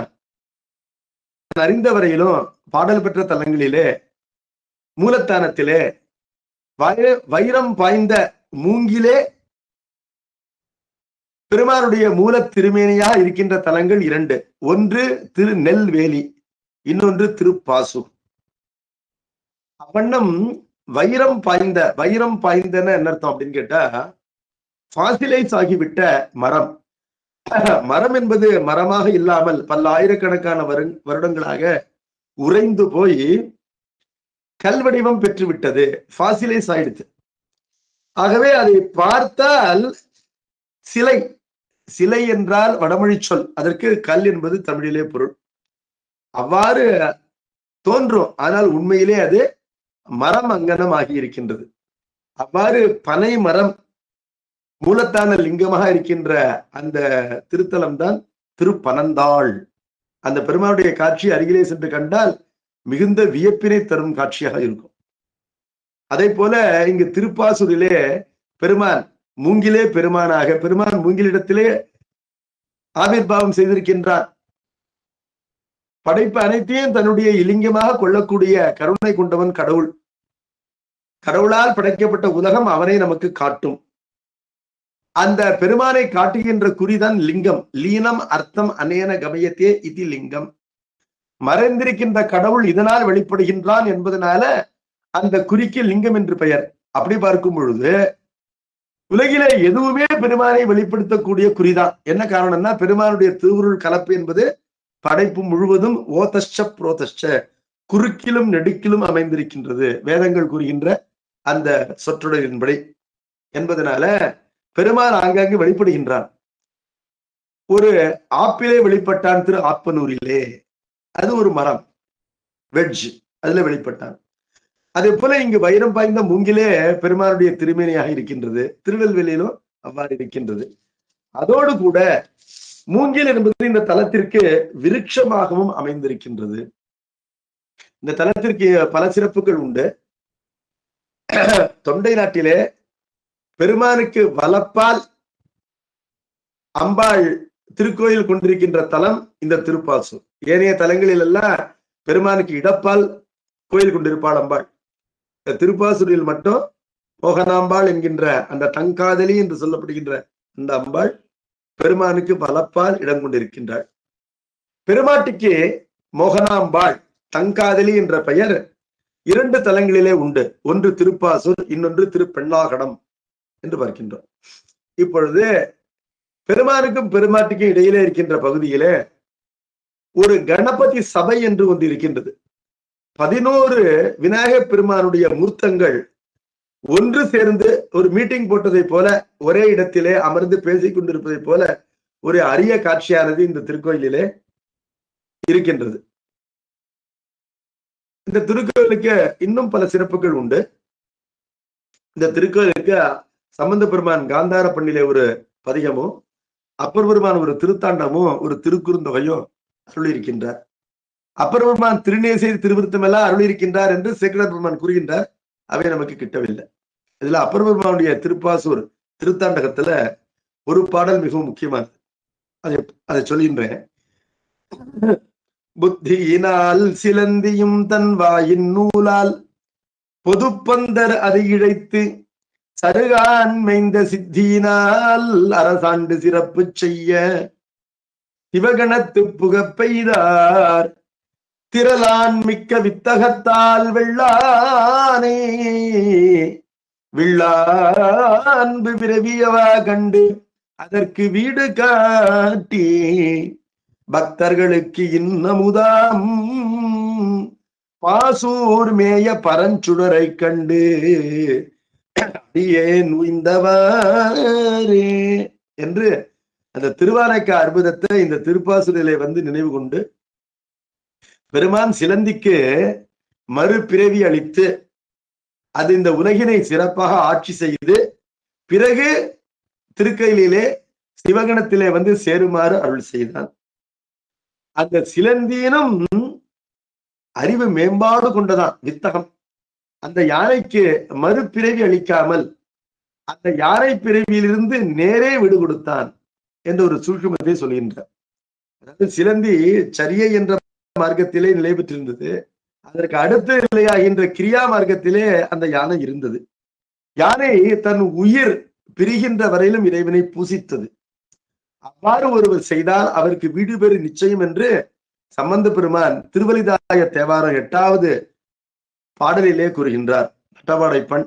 அறிந்த வரையிலும் பாடல் பெற்ற தலங்களிலே மூலத்தானத்திலே வைரம் பாய்ந்த மூங்கிலே பெருமானுடைய மூல திருமேனியாக இருக்கின்ற தலங்கள் 2. ஒன்று திரு நெல்வேலி, இன்னொன்று திருப்பாசூர். அவ்வண்ணம் வைரம் பாய்ந்தன என்ன அர்த்தம் அப்படின்னு கேட்டா, பாசிலைஸ் ஆகிவிட்ட மரம். மரம் என்பது மரமாக இல்லாமல் பல்லாயிரக்கணக்கான வருடங்களாக உறைந்து போய் கல்வடிவம் பெற்றுவிட்டது, பாசிலைஸ் ஆயிடுச்சு. ஆகவே அதை பார்த்தால் சிலை, சிலை என்றால் வடமொழி சொல், அதற்கு கல் என்பது தமிழிலே பொருள். அவ்வாறு தோன்றும், ஆனால் உண்மையிலே அது மரம் அங்கனம் ஆகி இருக்கின்றது. அவ்வாறு பனை மரம் மூலத்தான லிங்கமாக இருக்கின்ற அந்த திருத்தலம் தான் திருப்பனந்தாள். அந்த பெருமானுடைய காட்சி அருகிலே சென்று கண்டால் மிகுந்த வியப்பினை தரும் காட்சியாக இருக்கும். அதே போல இங்கு திருப்பாசூரிலே பெருமான் மூங்கிலே பெருமானாக, பெருமான் மூங்கிலிடத்திலே ஆவிர்பாவம் செய்திருக்கின்றார். படைப்பு அனைத்தையும் தன்னுடைய இலிங்கமாக கொள்ளக்கூடிய கருணை கொண்டவன் கடவுள். கடவுளால் படைக்கப்பட்ட உலகம் அவனை நமக்கு காட்டும். அந்த பெருமானை காட்டுகின்ற குறிதான் லிங்கம். லீனம் அர்த்தம் அனேன கமயத்தே இது லிங்கம். மறைந்திருக்கின்ற கடவுள் இதனால் வெளிப்படுகின்றான் என்பதனால அந்த குறிக்கு லிங்கம் என்று பெயர். அப்படி பார்க்கும் பொழுது உலகிலே எதுவுமே பெருமானை வெளிப்படுத்தக்கூடிய குறிதான். என்ன காரணம்னா, பெருமானுடைய திருவுருள் கலப்பு என்பது படைப்பு முழுவதும் ஓதஷ்ச புரோதஷ்ச, குறுக்கிலும் நெடுக்கிலும் அமைந்திருக்கின்றது வேதங்கள் கூறுகின்ற அந்த சொற்றொடரின்படி என்பதனால பெருமான் ஆங்காங்கு வெளிப்படுகின்றான். ஒரு ஆப்பிலே வெளிப்பட்டான் திரு ஆப்பனூரிலே, அது ஒரு மரம் வெட்ஜ், அதுல வெளிப்பட்டான். அதே போல இங்கு வைரம் பாய்ந்த மூங்கிலே பெருமானுடைய திருமேனியாக இருக்கின்றது. திருநெல்வேலியிலும் அவ்வாறு இருக்கின்றது. அதோடு கூட மூங்கில் என்பது இந்த தலத்திற்கு விருட்சமாகவும் அமைந்திருக்கின்றது. இந்த தலத்திற்கு பல சிறப்புகள் உண்டு. தொண்டை நாட்டிலே பெருமானுக்கு வலப்பால் அம்பாள் திருக்கோயில் கொண்டிருக்கின்ற தலம் இந்த திருப்பாசூர். ஏனைய தலங்களில் எல்லாம் பெருமானுக்கு இடப்பால் கோயில் கொண்டிருப்பாள் அம்பாள். திருப்பாசூரில் மட்டும் மோகனாம்பாள் என்கின்ற அந்த தங்காதலி என்று சொல்லப்படுகின்ற அந்த அம்பாள் பெருமானுக்கு வலப்பால் இடம் கொண்டிருக்கின்றாள். பெருமாட்டிக்கு மோகனாம்பாள் தங்காதலி என்ற பெயர் 2 தலங்களிலே உண்டு. ஒன்று திருப்பாசூர், இன்னொன்று திருப்பெண்ணாகடம் என்று பார்க்கின்றோம். இப்பொழுது பெருமானுக்கும் பெருமாட்டிக்கும் இடையிலே இருக்கின்ற பகுதியிலே ஒரு கணபதி சபை என்று ஒன்று இருக்கின்றது. 11 விநாயகப் பெருமானுடைய மூர்த்தங்கள் ஒன்று சேர்ந்து ஒரு மீட்டிங் போட்டதை போல ஒரே இடத்திலே அமர்ந்து பேசிக் கொண்டிருப்பதை போல ஒரு அரிய காட்சியானது இந்த திருக்கோயிலிலே இருக்கின்றது. இந்த திருக்கோயிலுக்கு இன்னும் பல சிறப்புகள் உண்டு. இந்த திருக்கோயிலுக்கு சம்பந்த பெருமான் காந்தார பண்ணிலே ஒரு பதிகமும், அப்பர் பெருமான் ஒரு திருத்தாண்டமும் ஒரு திருக்குறுந்தொகையும் அருள் இருக்கின்றார். அப்பர் பெருமான் திருநேசை திருவிருத்தம் எல்லாம் அருள் இருக்கின்றார் என்று சேக்கிழார் பெருமான் கூறுகின்றார். அவை நமக்கு கிட்டவில்லை. இதுல அப்பர் பெருமானுடைய திருப்பாசூர் திருத்தாண்டகத்துல ஒரு பாடல் மிகவும் முக்கியமானது. அதை சொல்கின்றேன். புத்தியினால் சிலந்தியும் தன் வாயின் நூலால் பொதுப்பந்தர் அதை இழைத்து சருகான் மைந்த சித்தியினால் அரசாண்டு சிறப்பு செய்ய சிவகணத்து புகப்பெய்தார் திரளான் மிக்க வித்தகத்தால் வெள்ளானே வில்லான்பு விரவியவா கண்டு அதற்கு வீடு காட்டி பக்தர்களுக்கு இன்னமுதாம் பாசூர் மேய பரஞ்சுடரை கண்டு அடியேன் உய்ந்தவாரே என்று அந்த திருவானைக்கா அற்புதத்தை இந்த திருப்பாசூரிலே வந்து நினைவு கொண்டு பெருமான் சிலந்திக்கு மறுபிறவி அளித்து அது இந்த உலகினை சிறப்பாக ஆட்சி செய்து பிறகு திருக்கையிலே சிவகணத்திலே வந்து சேருமாறு அருள் செய்தான். அந்த சிலந்தியினும் அறிவு மேம்பாடு கொண்டதான் வித்தகம். அந்த யானைக்கு மறுபிறவி அளிக்காமல் அந்த யானை பிறவியிலிருந்து நேரே விடு கொடுத்தான் என்ற ஒரு சூழ்ச்சிமத்தை சொல்கின்றார். அதாவது சிலந்தி சரியை என்ற மார்க்கத்திலே நிலை பெற்றிருந்தது. அதற்கு அடுத்த நிலையாகின்ற கிரியா மார்க்கத்திலே அந்த யானை இருந்தது. யானை தன் உயிர் பிரிகின்ற வரையிலும் இறைவனை பூசித்தது. அவ்வாறு ஒருவர் செய்தால் அவருக்கு வீடு பெறு நிச்சயம் என்று சம்பந்த பெருமான் திருவலிதாய தேவாரம் 8வது பாடலிலே கூறுகின்றார். பட்டபாடைப்பண்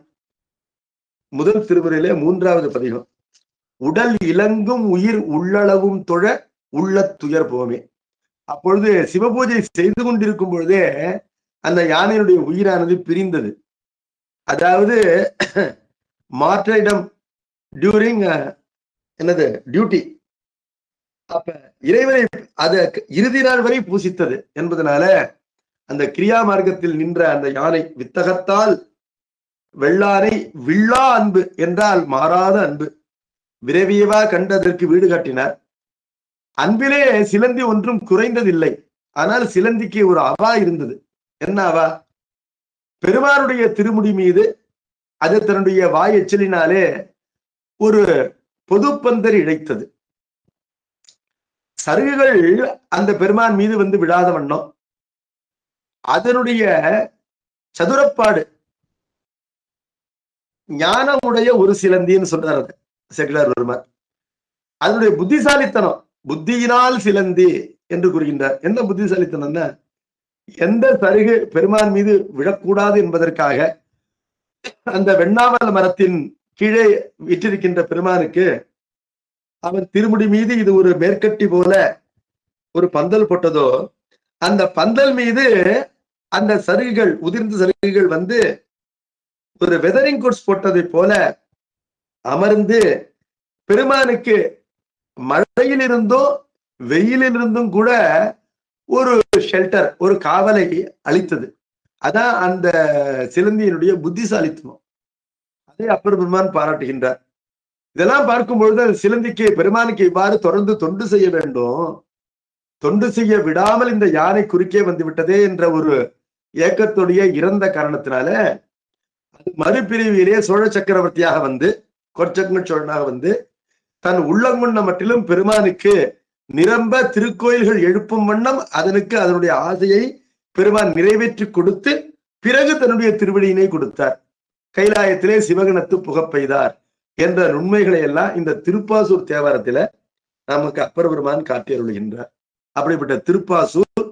முதல் திருமுறையிலே 3வது பதிகம். உடல் இலங்கும் உயிர் உள்ளளவும் தொழ உள்ள துயர் போமே. அப்பொழுது சிவபூஜை செய்து கொண்டிருக்கும் பொழுதே அந்த யானையினுடைய உயிரானது பிரிந்தது. அதாவது மார்டைடம் டியூரிங் டியூட்டி. அப்ப இறைவனை அதை இறுதி நாள் வரை பூசித்தது என்பதனால அந்த கிரியா மார்க்கத்தில் நின்ற அந்த யானை வித்தகத்தால் வெள்ளானை வில்லா அன்பு என்றால் மாறாத அன்பு விரைவியவா கண்டதற்கு வீடு காட்டினார். அன்பிலே சிலந்தி ஒன்றும் குறைந்ததில்லை. ஆனால் சிலந்திக்கு ஒரு அவா இருந்தது. என்ன அவா? பெருமானுடைய திருமுடி மீது அது தன்னுடைய வாய் எச்சலினாலே ஒரு பொதுப்பந்தர் இழைத்தது. சருகுகள் அந்த பெருமான் மீது வந்து விழாத வண்ணம் அதனுடைய சதுரப்பாடு ஞானமுடைய ஒரு சிலந்தின்னு சொல்றாரு சேக்கிழார் பெருமான். அதனுடைய புத்திசாலித்தனம், புத்தியினால் சிலந்தி என்று கூறுகின்றார். என்ன புத்திசாலித்தனம்னா, எந்த சருகு பெருமான் மீது விழக்கூடாது என்பதற்காக அந்த வெண்ணாவல் மரத்தின் கீழே விற்றிருக்கின்ற பெருமானுக்கு அவன் திருமுடி மீது இது ஒரு மேற்கட்டி போல ஒரு பந்தல் போட்டதோ அந்த பந்தல் மீது அந்த சருகுகள், உதிர்ந்த சருகுகள் வந்து ஒரு வெதரிங் கோட்ஸ் போட்டதை போல அமர்ந்து பெருமானுக்கு மழையிலிருந்தும் வெயிலிலிருந்தும் கூட ஒரு ஷெல்டர், ஒரு காவலை அளித்தது. அதான் அந்த சிலந்தியினுடைய புத்திசாலித்துவம். அதை அப்பர் பெருமான் பாராட்டுகின்றார். இதெல்லாம் பார்க்கும் பொழுது அந்த சிலந்திக்கு பெருமானுக்கு இவ்வாறு தொடர்ந்து தொண்டு செய்ய வேண்டும், தொண்டு செய்ய விடாமல் இந்த யானை குறுக்கே வந்து விட்டதே என்ற ஒரு ஏக்கத்துடைய இறந்த காரணத்தினால அது மறுபிரிவிலே சோழ சக்கரவர்த்தியாக வந்து, கொற்சங்க சோழனாக வந்து தன் உள்ளங்குண்ண மட்டிலும் பெருமானுக்கு நிரம்ப திருக்கோயில்கள் எழுப்பும் வண்ணம் அதனுக்கு அதனுடைய ஆசையை பெருமான் நிறைவேற்றி கொடுத்து பிறகு தன்னுடைய திருவடியினை கொடுத்தார். கைலாயத்திலே சிவகணத்து புகப்பெய்தார் என்ற உண்மைகளை எல்லாம் இந்த திருப்பாசூர் தேவாரத்தில நமக்கு அப்பர் பெருமான் காட்டி அருளுகின்றார். அப்படிப்பட்ட திருப்பாசூர்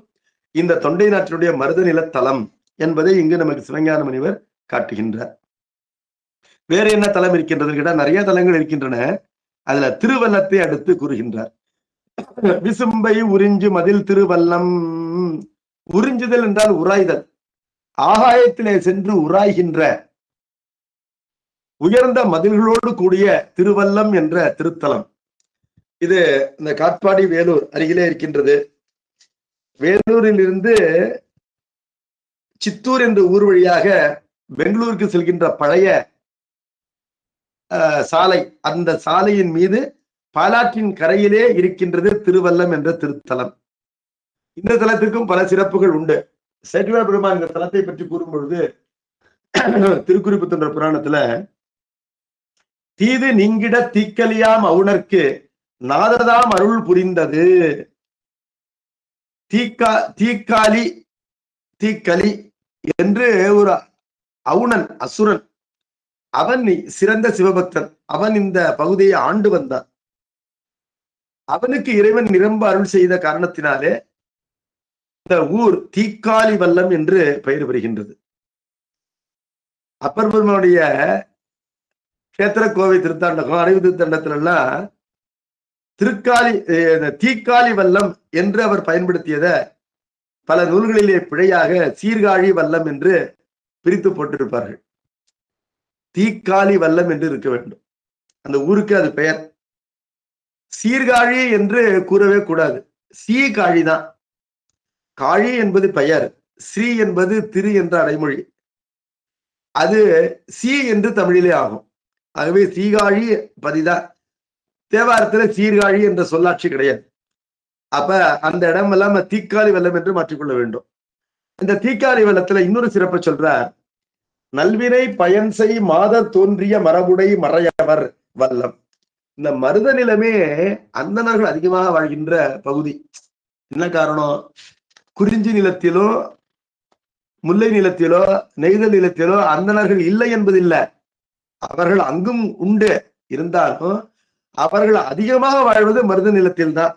இந்த தொண்டை நாட்டினுடைய மருதநில தலம் என்பதை இங்கு நமக்கு சிவஞான முனிவர் காட்டுகின்றார். வேற என்ன தலம் இருக்கின்றது கேட்டா நிறைய தலங்கள் இருக்கின்றன. அதுல திருவல்லத்தை அடுத்து கூறுகின்றார். விசும்பை உறிஞ்சு மதில் திருவல்லம். உறிஞ்சுதல் என்றால் உராய்தல், ஆகாயத்திலே சென்று உராய்கின்ற உயர்ந்த மதில்களோடு கூடிய திருவல்லம் என்ற திருத்தலம். இது இந்த காட்பாடி வேலூர் அருகிலே இருக்கின்றது. வேலூரில் இருந்து சித்தூர் என்ற ஊர் வழியாக பெங்களூருக்கு செல்கின்ற பழைய சாலை, அந்த சாலையின் மீது பாலாற்றின் கரையிலே இருக்கின்றது திருவல்லம் என்ற திருத்தலம். இந்த தலத்திற்கும் பல சிறப்புகள் உண்டு. சேக்கிழார் பெருமான் இந்த தலத்தை பற்றி கூறும் பொழுது திருக்குறிப்பு என்ற புராணத்துல தீது நீங்கிட தீக்கலியாம் அவுணர்க்கு நாததாம் அருள் புரிந்தது. தீக்கலி என்று ஒரு அவுணன், அசுரன், அவன் சிறந்த சிவபக்தன். அவன் இந்த பகுதியை ஆண்டு வந்தான். அவனுக்கு இறைவன் நிரம்ப அருள் செய்த காரணத்தினாலே இந்த ஊர் தீக்காலி வல்லம் என்று பெயர் பெறுகின்றது. அப்பர் பெருமானுடைய கேத்திர கோவை திருத்தாண்டகம், அறிவு திருத்தாண்டத்துல எல்லாம் தீக்காலி வல்லம் என்று அவர் பயன்படுத்தியத பல நூல்களிலே பிழையாக சீர்காழி வல்லம் என்று பிரித்து போட்டிருப்பார்கள். தீக்காலி வல்லம் என்று இருக்க வேண்டும். அந்த ஊருக்கு அது பெயர். சீர்காழி என்று கூறவே கூடாது. சீகாழி தான். காழி என்பது பெயர், ஸ்ரீ என்பது திரு என்ற அடைமொழி. அது சி என்று தமிழிலே ஆகும். ஆகவே சீகாழி பதிதான். தேவாரத்துல சீர்காழி என்ற சொல்லாட்சி கிடையாது. அப்ப அந்த இடம் எல்லாம் தீக்காலி வெள்ளம் என்று மாற்றிக்கொள்ள வேண்டும். இந்த தீக்காலி வெள்ளத்துல இன்னொரு சிறப்பு சொல்றார். நல்வினை பயன் செய் மாதர் தோன்றிய மரபுடை மறையவர் வல்லம். இந்த மருத நிலமே அந்தணர்கள் அதிகமாக வாழ்கின்ற பகுதி. என்ன காரணம்? குறிஞ்சி நிலத்திலோ முல்லை நிலத்திலோ நெய்தல் நிலத்திலோ அந்தணர்கள் இல்லை என்பதில்லை. அவர்கள் அங்கும் உண்டு. இருந்தாலும் அவர்கள் அதிகமாக வாழ்வது மருத நிலத்தில் தான்.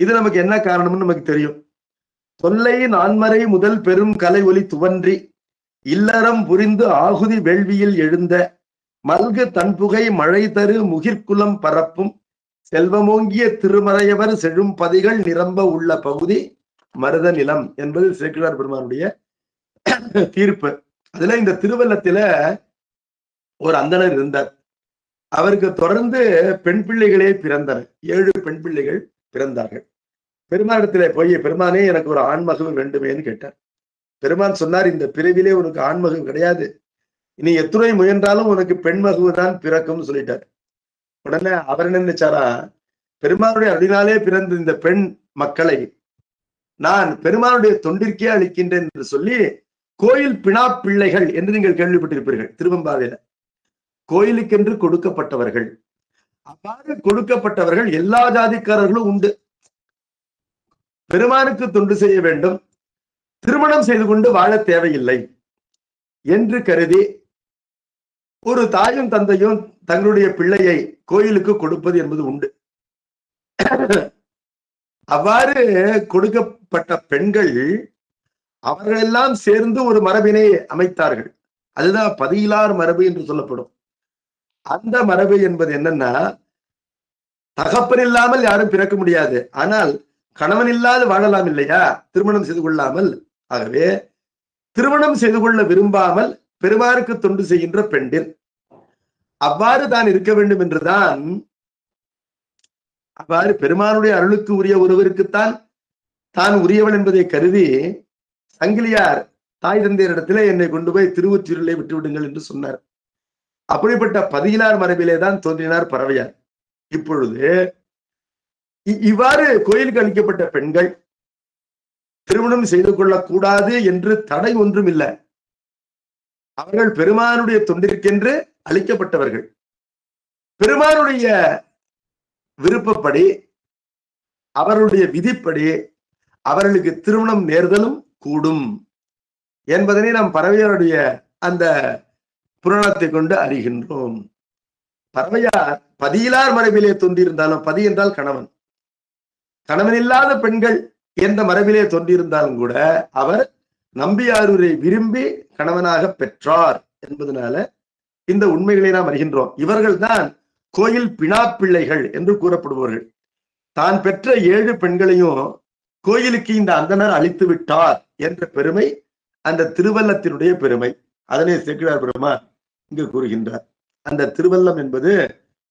இது நமக்கு என்ன காரணம்னு நமக்கு தெரியும். தொல்லை நான்மறை முதல் பெரும் கலை ஒலி துவன்றி இல்லறம் புரிந்து ஆகுதி வேள்வியில் எழுந்த மல்கு தன்புகை மழை தரு முகிர்குலம் பரப்பும் செல்வமோங்கிய திருமறையவர் செழும் பதிகள் நிரம்ப உள்ள பகுதி மருத நிலம் என்பது சேக்கிழார் பெருமானுடைய தீர்ப்பு. அதுல இந்த திருவல்லத்தில ஒரு அந்தணர் இருந்தார். அவருக்கு தொடர்ந்து பெண் பிள்ளைகளே பிறந்தனர். 7 பெண் பிள்ளைகள் பிறந்தார்கள். பெருமானிடத்திலே போய், பெருமானே எனக்கு ஒரு ஆண்மகவு வேண்டுமேன்னு கேட்டார். பெருமான் சொன்னார், இந்த பிறவிலே உனக்கு ஆண்மகவு கிடையாது, இனி எத்துணை முயன்றாலும் உனக்கு பெண்மகவு தான் பிறக்கும்னு சொல்லிட்டார். உடனே அவர் என்ன நினைச்சாரா, பெருமானுடைய அருளினாலே பிறந்த இந்த பெண் மக்களை நான் பெருமானுடைய தொண்டிற்கே அளிக்கின்றேன் என்று சொல்லி கோயில் பிணா பிள்ளைகள் என்று நீங்கள் கேள்விப்பட்டிருப்பீர்கள். திருவெம்பாவையில கோயிலுக்கென்று கொடுக்கப்பட்டவர்கள். அவ்வாறு கொடுக்கப்பட்டவர்கள் எல்லா ஜாதிக்காரர்களும் உண்டு. பெருமானுக்கு தொண்டு செய்ய வேண்டும், திருமணம் செய்து கொண்டு வாழ தேவையில்லை என்று கருதி ஒரு தாயும் தந்தையும் தங்களுடைய பிள்ளையை கோயிலுக்கு கொடுப்பது என்பது உண்டு. அவ்வாறு கொடுக்கப்பட்ட பெண்கள் அவர்களெல்லாம் சேர்ந்து ஒரு மரபினை அமைத்தார்கள். அதுதான் பதியிலார் மரபு என்று சொல்லப்படும். அந்த மரபு என்பது என்னன்னா, தகப்பன் இல்லாமல் யாரும் பிறக்க முடியாது. ஆனால் கணவன் இல்லாது வாழலாம் இல்லையா, திருமணம் செய்து கொள்ளாமல். ஆகவே திருமணம் செய்து கொள்ள விரும்பாமல் பெருமாருக்கு தொண்டு செய்கின்ற பெண்டில் அவ்வாறு தான் இருக்க வேண்டும் என்றுதான், அவ்வாறு பெருமானுடைய அருளுக்கு உரிய ஒருவருக்குத்தான் தான் உரியவன் என்பதை கருதி சங்கிலியார் தாய் தந்தையரிடத்திலே என்னை கொண்டு போய் திருவொற்றியூரிலே விட்டுவிடுங்கள் என்று சொன்னார். அப்படிப்பட்ட பதியிலார் மரபிலே தான் தோன்றினார் பறவையார். இப்பொழுது இவ்வாறு கோயிலுக்கு அளிக்கப்பட்ட பெண்கள் திருமணம் செய்து கொள்ளக்கூடாது என்று தடை ஒன்றும் இல்லை. அவர்கள் பெருமானுடைய தொண்டிற்கென்று அளிக்கப்பட்டவர்கள். பெருமானுடைய விருப்பப்படி அவருடைய விதிப்படி அவர்களுக்கு திருமணம் நேர்தலும் கூடும் என்பதனை நாம் பறவையாருடைய அந்த புராணத்தை கொண்டு அறிகின்றோம். பறவையார் பதியிலார் மரபிலே தோன்றியிருந்தாலும், பதி என்றால் கணவன், கணவன் இல்லாத பெண்கள் என்ற மரபிலே தோன்றியிருந்தாலும் கூட அவர் நம்பியாரூரை விரும்பி கணவனாக பெற்றார் என்பதனால இந்த உண்மைகளை நாம் அறிகின்றோம். இவர்கள் தான் கோயில் பிணாப்பிள்ளைகள் என்று கூறப்படுபவர்கள். தான் பெற்ற 7 பெண்களையும் கோயிலுக்கு இந்த அந்தனர் அளித்து விட்டார் என்ற பெருமை அந்த திருவல்லத்தினுடைய பெருமை. அதனை சேக்கிழார் பெருமான் இங்கு கூறுகின்றார். அந்த திருவல்லம் என்பது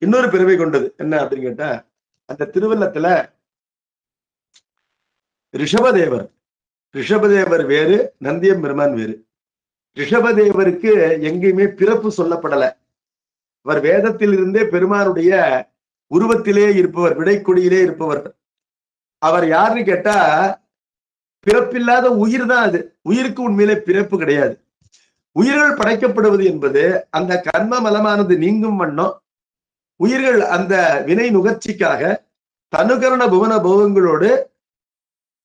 இன்னொரு பெருமை கொண்டது. என்ன அப்படின்னு கேட்டா, அந்த திருவல்லத்துல ரிஷபதேவர் வேறு, நந்தியம் பெருமான் வேறு. ரிஷபதேவருக்கு எங்கேயுமே பிறப்பு சொல்லப்படல. அவர் வேதத்தில் இருந்தே பெருமானுடைய உருவத்திலே இருப்பவர், விடைக்கொடியிலே இருப்பவர். அவர் யாருன்னு கேட்டா, பிறப்பில்லாத உயிர் தான் அது. உயிருக்கு உண்மையிலே பிறப்பு கிடையாது. உயிர்கள் படைக்கப்படுவது என்பது அந்த கர்ம மலமானது நீங்கும் வண்ணம் உயிர்கள் அந்த வினை நுகர்ச்சிக்காக தனுகரண புவன போகங்களோடு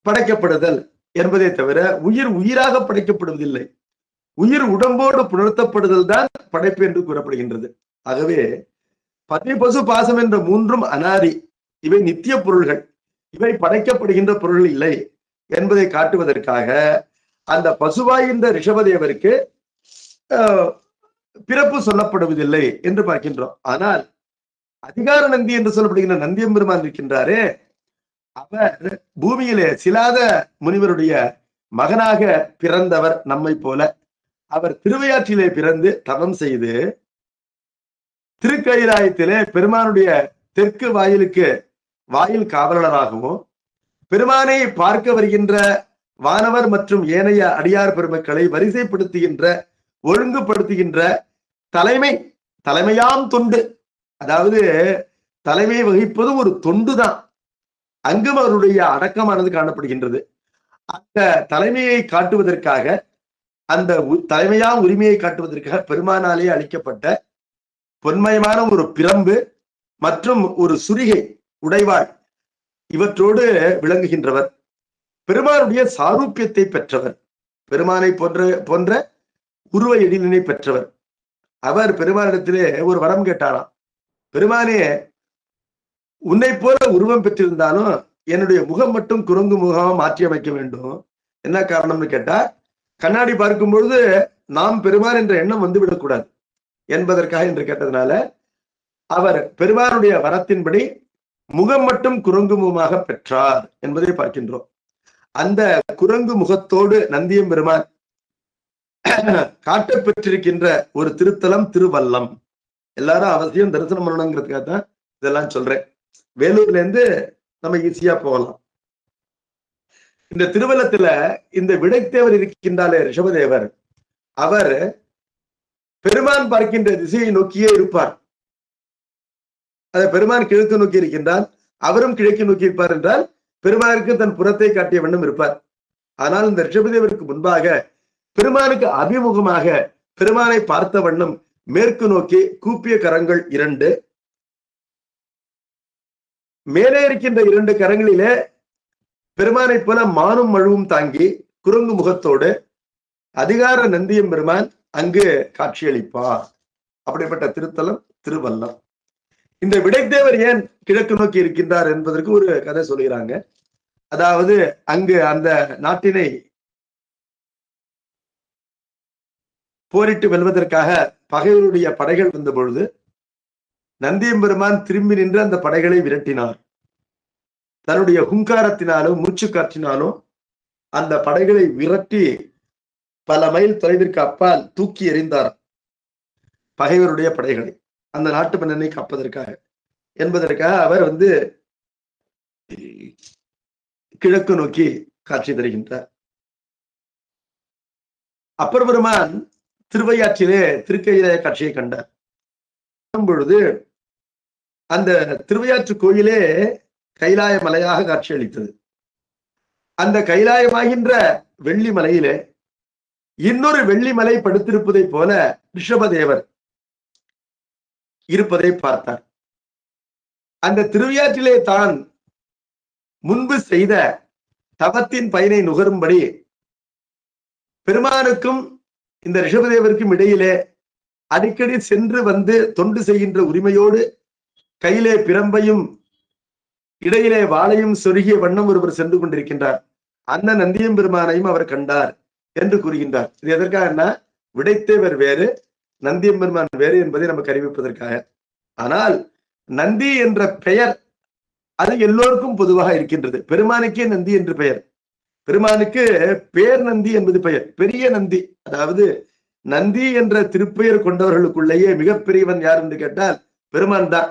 படைக்கப்படுதல் என்பதை தவிர உயிர் உயிராக படைக்கப்படுவதில்லை. உயிர் உடம்போடு புணர்த்தப்படுதல் தான் படைப்பு என்று கூறப்படுகின்றது. ஆகவே பதி பசு பாசம் என்ற 3ம் அனாதி, இவை நித்திய பொருள்கள், இவை படைக்கப்படுகின்ற பொருள் இல்லை என்பதை காட்டுவதற்காக அந்த பசுவாய்ந்த ரிஷபதேவருக்கு பிறப்பு சொல்லப்படுவதில்லை என்று பார்க்கின்றோம். ஆனால் அதிகார நந்தி என்று சொல்லப்படுகின்ற நந்தியம்பெருமான் இருக்கின்றாரே, அவர் பூமியிலே சிலாத முனிவருடைய மகனாக பிறந்தவர். நம்மை போல அவர் திருவையாற்றிலே பிறந்து தவம் செய்து திருக்கயிலாயத்திலே பெருமானுடைய தெற்கு வாயிலுக்கு வாயில் காவலராகவும், பெருமானை பார்க்க வருகின்ற வானவர் மற்றும் ஏனைய அடியார் பெருமக்களை வரிசைப்படுத்துகின்ற, ஒழுங்குபடுத்துகின்ற தலைமையாம் தொண்டு, அதாவது தலைமை வகிப்பது ஒரு தொண்டுதான். அங்கும் அவருடைய அடக்கமானது காணப்படுகின்றது. அந்த தலைமையை காட்டுவதற்காக, அந்த தலைமையாம் உரிமையை காட்டுவதற்காக பெருமானாலே அளிக்கப்பட்ட பொன்மயமான ஒரு பிரம்பு மற்றும் ஒரு சுரிகை உடைவாள் இவற்றோடு விளங்குகின்றவர். பெருமானுடைய சாரூபியத்தை பெற்றவர், பெருமானை போன்ற உருவ எழிலினை பெற்றவர். அவர் பெருமானிடத்திலே ஒரு வரம் கேட்டாராம். பெருமானே, உன்னை போல உருவம் பெற்றிருந்தாலும் என்னுடைய முகம் மட்டும் குரங்கு முகமா மாற்றி அமைக்க வேண்டும். என்ன காரணம்னு கேட்டா, கண்ணாடி பார்க்கும் பொழுது நாம் பெருமான் என்ற எண்ணம் வந்து விடக்கூடாது என்பதற்காக என்று கேட்டதுனால அவர் பெருமானுடைய வரத்தின்படி முகம் மட்டும் குரங்கு முகமாக பெற்றார் என்பதை பார்க்கின்றோம். அந்த குரங்கு முகத்தோடு நந்தியம் பெருமான் காட்ட பெற்றிருக்கின்ற ஒரு திருத்தலம் திருவல்லம். எல்லாரும் அவசியம் தரிசனம் பண்ணணுங்கிறதுக்காக தான் இதெல்லாம் சொல்றேன். வேலூர்ல இருந்து நம்ம ஈஸியா போகலாம். இந்த திருவல்லத்துல இந்த விடைத்தேவர் இருக்கின்றாலே ரிஷபதேவர், அவர் பெருமான் பார்க்கின்ற திசையை நோக்கியே இருப்பார். பெருமான் கிழக்கு நோக்கி இருக்கின்றார், அவரும் கிழக்கு நோக்கி இருப்பார் என்றால் பெருமானுக்கு தன் புறத்தை காட்டிய வண்ணம் இருப்பார். ஆனால் இந்த ரிஷபதேவருக்கு முன்பாக பெருமானுக்கு அபிமுகமாக பெருமானை பார்த்த வண்ணம் மேற்கு நோக்கி கூப்பிய கரங்கள் 2, மேலே இருக்கின்ற 2 கரங்களிலே பெருமானை போல மானும் மழுவும் தாங்கி குரங்கு முகத்தோடு அதிகார நந்தியம் பெருமான் அங்கு காட்சியளிப்பார். அப்படிப்பட்ட திருத்தலம் திருவல்லம். இந்த விடைத்தேவர் ஏன் கிழக்கு நோக்கி இருக்கின்றார் என்பதற்கு ஒரு கதை சொல்கிறாங்க. அதாவது அங்கு அந்த நாட்டினை போரிட்டு வெல்வதற்காக பகைவருடைய படைகள் வந்த பொழுது நந்தியம் பெருமான் திரும்பி நின்று அந்த படைகளை விரட்டினார். தன்னுடைய ஹுங்காரத்தினாலும் மூச்சு காற்றினாலும் அந்த படைகளை விரட்டி பல மைல் தொலைவிற்கு அப்பால் தூக்கி எறிந்தார் பகைவருடைய படைகளை, அந்த நாட்டு மன்னனை காப்பதற்காக என்பதற்காக அவர் கிழக்கு நோக்கி காட்சி தருகின்றார். அப்பர் பெருமான் திருவையாற்றிலே திருக்கையிலே காட்சியை கண்டார். பொழுது அந்த திருவையாற்று கோயிலே கைலாய மலையாக காட்சி அளித்தது. அந்த கைலாயமாகின்ற வெள்ளி மலையிலே இன்னொரு வெள்ளி மலை படுத்திருப்பதை போல ரிஷபதேவர் இருப்பதை பார்த்தார். அந்த திருவையாற்றிலே தான் முன்பு செய்த தவத்தின் பயனை நுகரும்படி பெருமானுக்கும் இந்த ரிஷபதேவருக்கும் இடையிலே அடிக்கடி சென்று வந்து தொண்டு செய்கின்ற உரிமையோடு கையிலே பிரம்பையும் இடையிலே வாளையும் சொருகிய வண்ணம் ஒருவர் சென்று கொண்டிருக்கின்றார். அந்த நந்தியம் பெருமானையும் அவர் கண்டார் என்று கூறுகின்றார். இது எதற்காக? விடைத்தேவர் வேறு, நந்தியம் பெருமான் வேறு என்பதை நமக்கு அறிவிப்பதற்காக. ஆனால் நந்தி என்ற பெயர் அது எல்லோருக்கும் பொதுவாக இருக்கின்றது. பெருமானுக்கே நந்தி என்று பெயர். பெருமானுக்கு பேர் நந்தி என்பது பெயர். பெரிய நந்தி, அதாவது நந்தி என்ற திருப்பெயர் கொண்டவர்களுக்குள்ளேயே மிகப்பெரியவன் யார் என்று கேட்டால் பெருமான் தான்.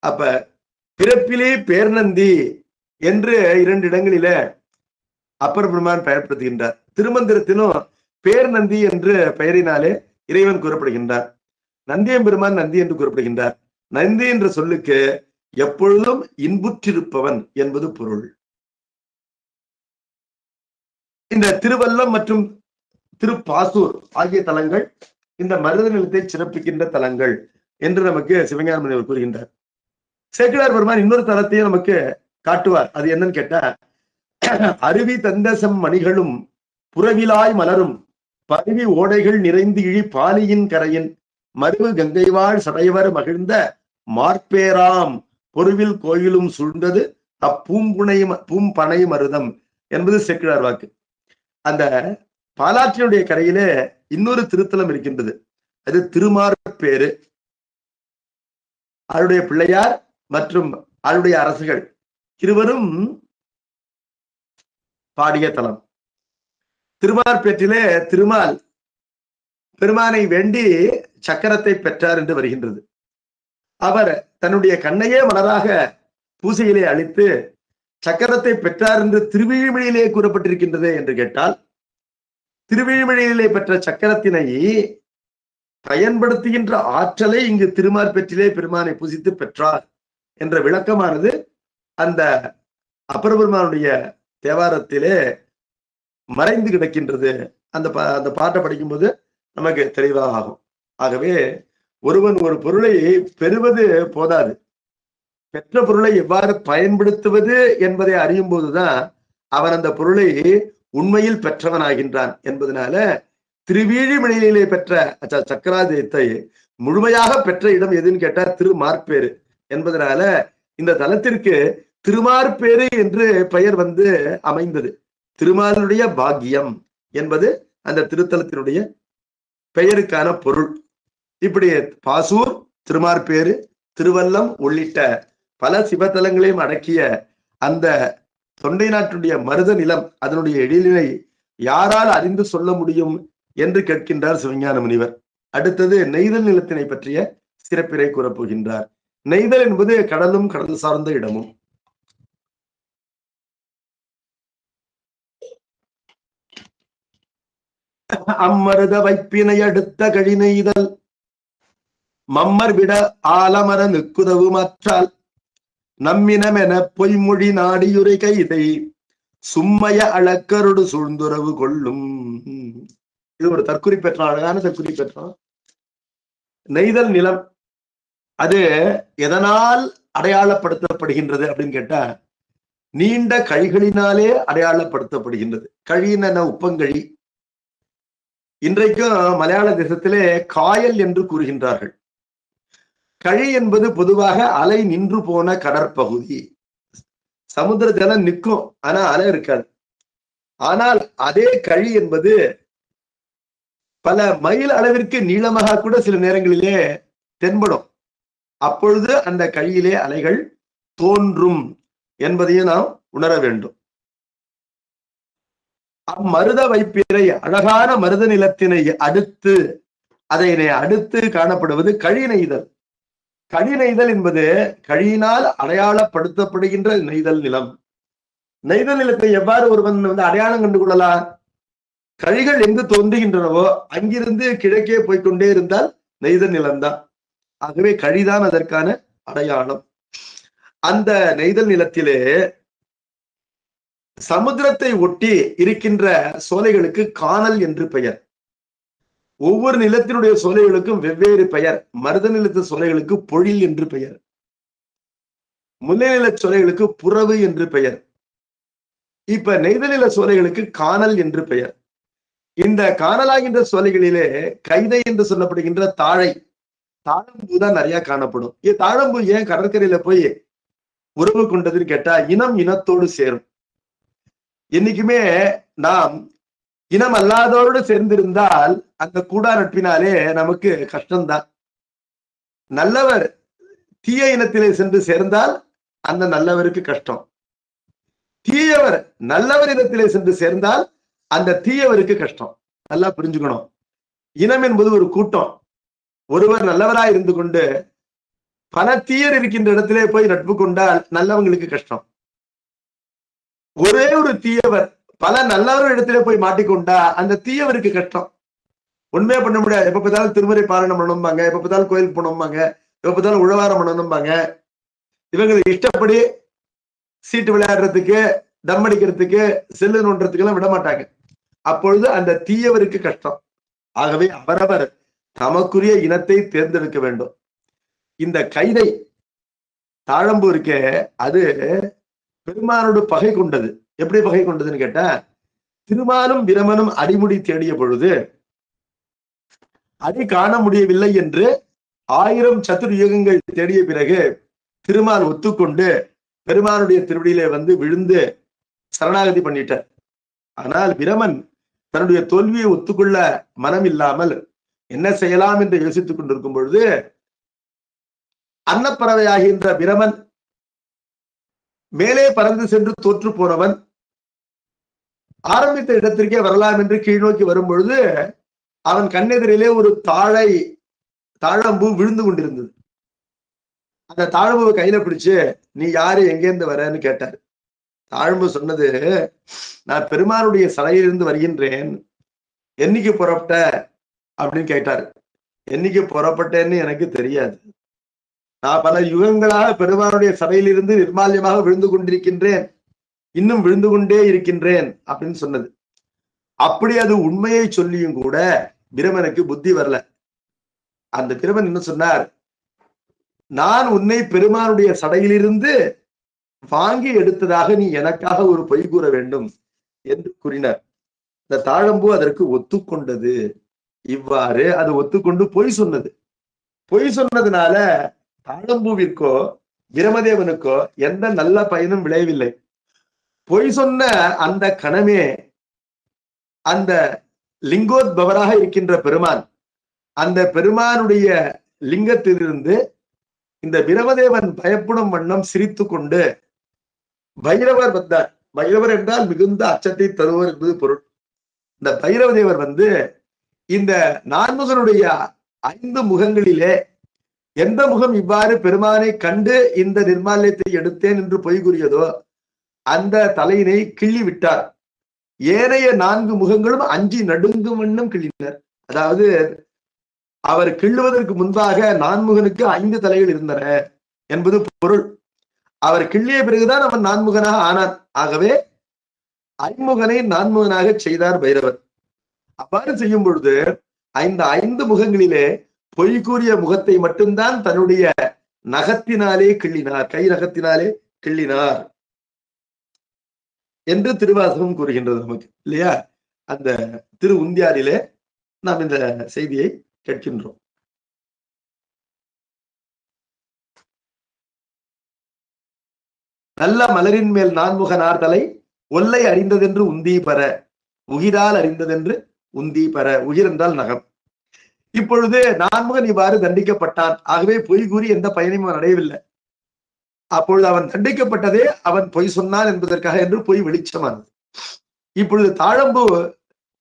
அப்ப பிறப்பிலே பேர் நந்தி என்று 2 இடங்களிலே அப்பர் பெருமான் பெயர்படுத்துகின்றார். திருமந்திரத்திலும் பேர் நந்தி என்று பெயரினாலே இறைவன் கூறப்படுகின்றார். நந்தியம் பெருமான் நந்தி என்று கூறப்படுகின்றார். நந்தி என்ற சொல்லுக்கு எப்பொழுதும் இன்புற்றிருப்பவன் என்பது பொருள். இந்த திருவல்லம் மற்றும் திருப்பாசூர் ஆகிய தலங்கள் இந்த மருத நிலத்தை சிறப்பிக்கின்ற தலங்கள் என்று நமக்கு சிவஞான முனிவர் கூறுகின்றார். சேக்கிழார் பெருமான் இன்னொரு தலத்தையும் நமக்கு காட்டுவார். அது என்னன்னு கேட்டா, அருவி தந்தசம் மணிகளும் புறவிலாய் மலரும் பருவி ஓடைகள் நிறைந்து இழி பாலியின் கரையின் மருவு கங்கைவாழ் சடைவர் மகிழ்ந்த மார்பேராம் பொருவில் கோயிலும் சூழ்ந்தது பூம்பனை மருதம் என்பது சேக்கிழார் வாக்கு. அந்த பாலாற்றினுடைய கரையிலே இன்னொரு திருத்தலம் இருக்கின்றது. அது திருமார்பேறு. அவருடைய பிள்ளையார் மற்றும் அவருடைய அரசுகள் இருவரும் பாடிய தலம். திருமார்பேற்றிலே திருமால் பெருமானை வேண்டி சக்கரத்தை பெற்றார் என்று வருகின்றது. அவர் தன்னுடைய கண்ணையே மலராக பூசையிலே அளித்து சக்கரத்தை பெற்றார் என்று திருவிழிமொழியிலே கூறப்பட்டிருக்கின்றது என்று கேட்டால், திருவிழிமொழியிலே பெற்ற சக்கரத்தினை பயன்படுத்துகின்ற ஆற்றலை இங்கு திருமார்பேற்றிலே பெருமானை பூசித்து பெற்றார் என்ற விளக்கமானது அந்த அப்பர் பெருமானுடைய தேவாரத்திலே மறைந்து கிடக்கின்றது. அந்த பாட்டை படிக்கும்போது நமக்கு தெளிவாக ஆகும். ஆகவே ஒருவன் ஒரு பொருளை பெறுவது போதாது, பெற்ற பொருளை எவ்வாறு பயன்படுத்துவது என்பதை அறியும் போதுதான் அவன் அந்த பொருளை உண்மையில் பெற்றவனாகின்றான் என்பதனால திருவிழிமொழியிலே பெற்ற சக்கராஜயத்தை முழுமையாக பெற்ற இடம் எதுன்னு கேட்டா திருமார்பேறு என்பதனால இந்த தலத்திற்கு திருமார்பேறு என்று பெயர் அமைந்தது. திருமாலுடைய பாக்கியம் என்பது அந்த திருத்தலத்தினுடைய பெயருக்கான பொருள். இப்படி பாசூர், திருமார்பேறு, திருவல்லம் உள்ளிட்ட பல சிவத்தலங்களையும் அடக்கிய அந்த தொண்டை நாட்டுடைய மருத நிலம், அதனுடைய எழிலினை யாரால் அறிந்து சொல்ல முடியும் என்று கேட்கின்றார் சிவஞான முனிவர். அடுத்தது நெய்தல் நிலத்தினை பற்றிய சிறப்பினை கூறப்போகின்றார். நெய்தல் என்பது கடலும் கடல் சார்ந்த இடமும். அம்மருத வைப்பினை அடுத்த கழி நெய்தல் மம்மர் விட ஆலமர நிற்குதவு மாற்றால் நம்மினமென பொய்மொழி நாடியுரை கைதை சும்மய அளக்கருடு சூழ்ந்துறவு கொள்ளும். இது ஒரு தற்குறி பெற்றான், அழகான தற்குறி பெற்றான். நெய்தல் நிலம் அது எதனால் அடையாளப்படுத்தப்படுகின்றது அப்படின்னு கேட்டா, நீண்ட கழிகளினாலே அடையாளப்படுத்தப்படுகின்றது. கழின உப்பங்கழி. இன்றைக்கும் மலையாள தேசத்திலே காயல் என்று கூறுகின்றார்கள். கழி என்பது பொதுவாக அலை நின்று போன கடற்பகுதி. சமுத்திர ஜலம் நிற்கும், ஆனா அலை இருக்காது. ஆனால் அதே கழி என்பது பல மைல் அளவிற்கு நீளமாக கூட சில நேரங்களிலே தென்படும். அப்பொழுது அந்த கழியிலே அலைகள் தோன்றும் என்பதையும் நாம் உணர வேண்டும். அம்மருத வைப்பிறை அழகான மருத நிலத்தினை அடுத்து அதனை அடுத்து காணப்படுவது கழி நெய்தல். கழி நெய்தல் என்பது கழியினால் அடையாளப்படுத்தப்படுகின்ற நெய்தல் நிலம். நெய்தல் நிலத்தை எவ்வாறு ஒருவன் அடையாளம் கண்டு கொள்ளலாம்? கழிகள் எங்கு தோன்றுகின்றனவோ அங்கிருந்து கிழக்கே போய்கொண்டே இருந்தால் நெய்தல் நிலம்தான். ஆகவே கழிதான் அதற்கான அடையாளம். அந்த நெய்தல் நிலத்திலே சமுத்திரத்தை ஒட்டி இருக்கின்ற சோலைகளுக்கு கானல் என்று பெயர். ஒவ்வொரு நிலத்தினுடைய சோலைகளுக்கும் வெவ்வேறு பெயர். மருத நிலத்து சோலைகளுக்கு பொழில் என்று பெயர், முல்லை நில சோலைகளுக்கு புறவு என்று பெயர். இப்ப நெய்தல் நில சோலைகளுக்கு கானல் என்று பெயர். இந்த கானலாகின்ற சோலைகளிலே கைதை என்று சொல்லப்படுகின்ற தாழம்பூ தான் நிறைய காணப்படும். தாழம்பூ ஏன் கடற்கரையில போய் உறவு கொண்டதுன்னு கேட்டா, இனம் இனத்தோடு சேரும். என்னைக்குமே நாம் இனம் அல்லாதோடு சேர்ந்திருந்தால் அந்த கூடா நட்பினாலே நமக்கு கஷ்டம்தான். நல்லவர் தீய இனத்திலே சென்று சேர்ந்தால் அந்த நல்லவருக்கு கஷ்டம். தீயவர் நல்லவர் இனத்திலே சென்று சேர்ந்தால் அந்த தீயவருக்கு கஷ்டம். நல்லா புரிஞ்சுக்கணும். இனம் என்பது ஒரு கூட்டம். ஒருவர் நல்லவராய் இருந்து கொண்டு பல தீயர் இருக்கின்ற இடத்திலே போய் நட்பு கொண்டால் நல்லவங்களுக்கு கஷ்டம். ஒரே ஒரு தீயவர் பல நல்லவர் இடத்திலே போய் மாட்டிக்கொண்டா அந்த தீயவருக்கு கஷ்டம். உண்மையா பண்ண முடியாது. எப்ப பார்த்தாலும் திருமுறை பாராயணம் பண்ணணும்பாங்க, எப்ப பார்த்தாலும் கோயிலுக்கு போனோம்பாங்க, எப்ப பார்த்தாலும் உழவாரம் பண்ணணும்பாங்க. இவங்களை இஷ்டப்படி சீட்டு விளையாடுறதுக்கு, தம் அடிக்கிறதுக்கு, செல்லு நோன்றதுக்கு எல்லாம் விட மாட்டாங்க. அப்பொழுது அந்த தீயவருக்கு கஷ்டம். ஆகவே அவரவர் தமக்குரிய இனத்தை தேர்ந்தெடுக்க வேண்டும். இந்த கைதை தாழம்பூ இருக்கே, அது பெருமானோடு பகை கொண்டது. எப்படி பகை கொண்டதுன்னு கேட்டா, திருமாலும் பிரமனும் அடிமுடி தேடிய பொழுது அடி காண முடியவில்லை என்று 1000 சதுர்யுகங்கள் தேடிய பிறகு திருமால் ஒத்துக்கொண்டு பெருமானுடைய திருவடியிலே விழுந்து சரணாகதி பண்ணிட்டார். ஆனால் பிரமன் தன்னுடைய தோல்வியை ஒத்துக்கொள்ள மனம் இல்லாமல் என்ன செய்யலாம் என்று யோசித்துக் கொண்டிருக்கும் பொழுது, அன்னப்பறவையாகின்ற பிரமன் மேலே பறந்து சென்று தோற்று போனவன் ஆரம்பித்த இடத்திற்கே வரலாம் என்று கீழ்நோக்கி வரும் பொழுது அவன் கண்ணெதிரிலே ஒரு தாழம்பூ விழுந்து கொண்டிருந்தது. அந்த தாழம்பூவை கையில பிடிச்சு, நீ யாரு, எங்கேருந்து வரன்னு கேட்டார். தாழம்பூ சொன்னது, நான் பெருமானுடைய சடையிலிருந்து வருகின்றேன், என்னைக்கு புறப்பட்ட அப்படின்னு கேட்டார். என்னைக்கு புறப்பட்டேன்னு எனக்கு தெரியாது, நான் பல யுகங்களாக பெருமானுடைய சபையிலிருந்து நிர்மால்யமாக விழுந்து கொண்டிருக்கின்றேன், இன்னும் விழுந்து கொண்டே இருக்கின்றேன் அப்படின்னு சொன்னது. அப்படி அது உண்மையை சொல்லியும் கூட பிரமனுக்கு புத்தி வரல. அந்த பிரமன் என்ன சொன்னார், நான் உன்னை பெருமானுடைய சடையிலிருந்து வாங்கி எடுத்ததாக நீ எனக்காக ஒரு பொய் கூற வேண்டும் என்று கூறினார். இந்த தாழம்பூ அதற்கு ஒத்துக்கொண்டது. இவ்வாறு அது ஒத்துக்கொண்டு பொய் சொன்னது. பொய் சொன்னதுனால தாழம்பூவிற்கோ பிரமதேவனுக்கோ எந்த நல்ல பயனும் விளையவில்லை. பொய் சொன்ன அந்த கணமே அந்த லிங்கோத்பவராக இருக்கின்ற பெருமான், அந்த பெருமானுடைய லிங்கத்திலிருந்து இந்த பிரமதேவன் பயப்படும் வண்ணம் சிரித்து கொண்டு பைரவர் வந்தார். பைரவர் என்றால் மிகுந்த அச்சத்தை தருவர் என்பது பொருள். இந்த பைரவதேவர் இந்த நான்முகனுடைய 5 முகங்களிலே எந்த முகம் இவ்வாறு பெருமானை கண்டு இந்த நிர்மால்யத்தை எடுத்தேன் என்று பொய் கூறியதோ அந்த தலையினை கிள்ளி விட்டார். ஏனைய 4 முகங்களும் அஞ்சி நடுங்கும் வண்ணம் கிள்ளினர். அதாவது அவர் கிள்ளுவதற்கு முன்பாக நான்முகனுக்கு 5 தலைகள் இருந்தன என்பது பொருள். அவர் கிள்ளிய பிறகுதான் அவன் நான்முகனாக ஆனான். ஆகவே ஐமுகனை நான்முகனாக செய்தார் பைரவர். அவ்வாறு செய்யும் பொழுது 5 முகங்களிலே பொய் கூறிய முகத்தை மட்டும்தான் தன்னுடைய நகத்தினாலே கிள்ளினார், கை நகத்தினாலே கிள்ளினார் என்று திருவாசகம் கூறுகின்றது நமக்கு, இல்லையா? அந்த திரு உந்தியாரிலே நாம் இந்த செய்தியை கேட்கின்றோம். நல்ல மலரின் மேல் நான்முகனார் தலை ஒல்லை அறிந்ததென்று உந்தி பெற, உகிரால் அறிந்ததென்று உந்தி பெற. உகிர் என்றால் நகம். இப்பொழுது நான்முகன் இவ்வாறு தண்டிக்கப்பட்டான். ஆகவே பொய் கூறி எந்த பயனையும் அடையவில்லை. அப்பொழுது அவன் தண்டிக்கப்பட்டதே அவன் பொய் சொன்னான் என்பதற்காக என்று பொய் வெளிச்சமானது. இப்பொழுது தாழம்பு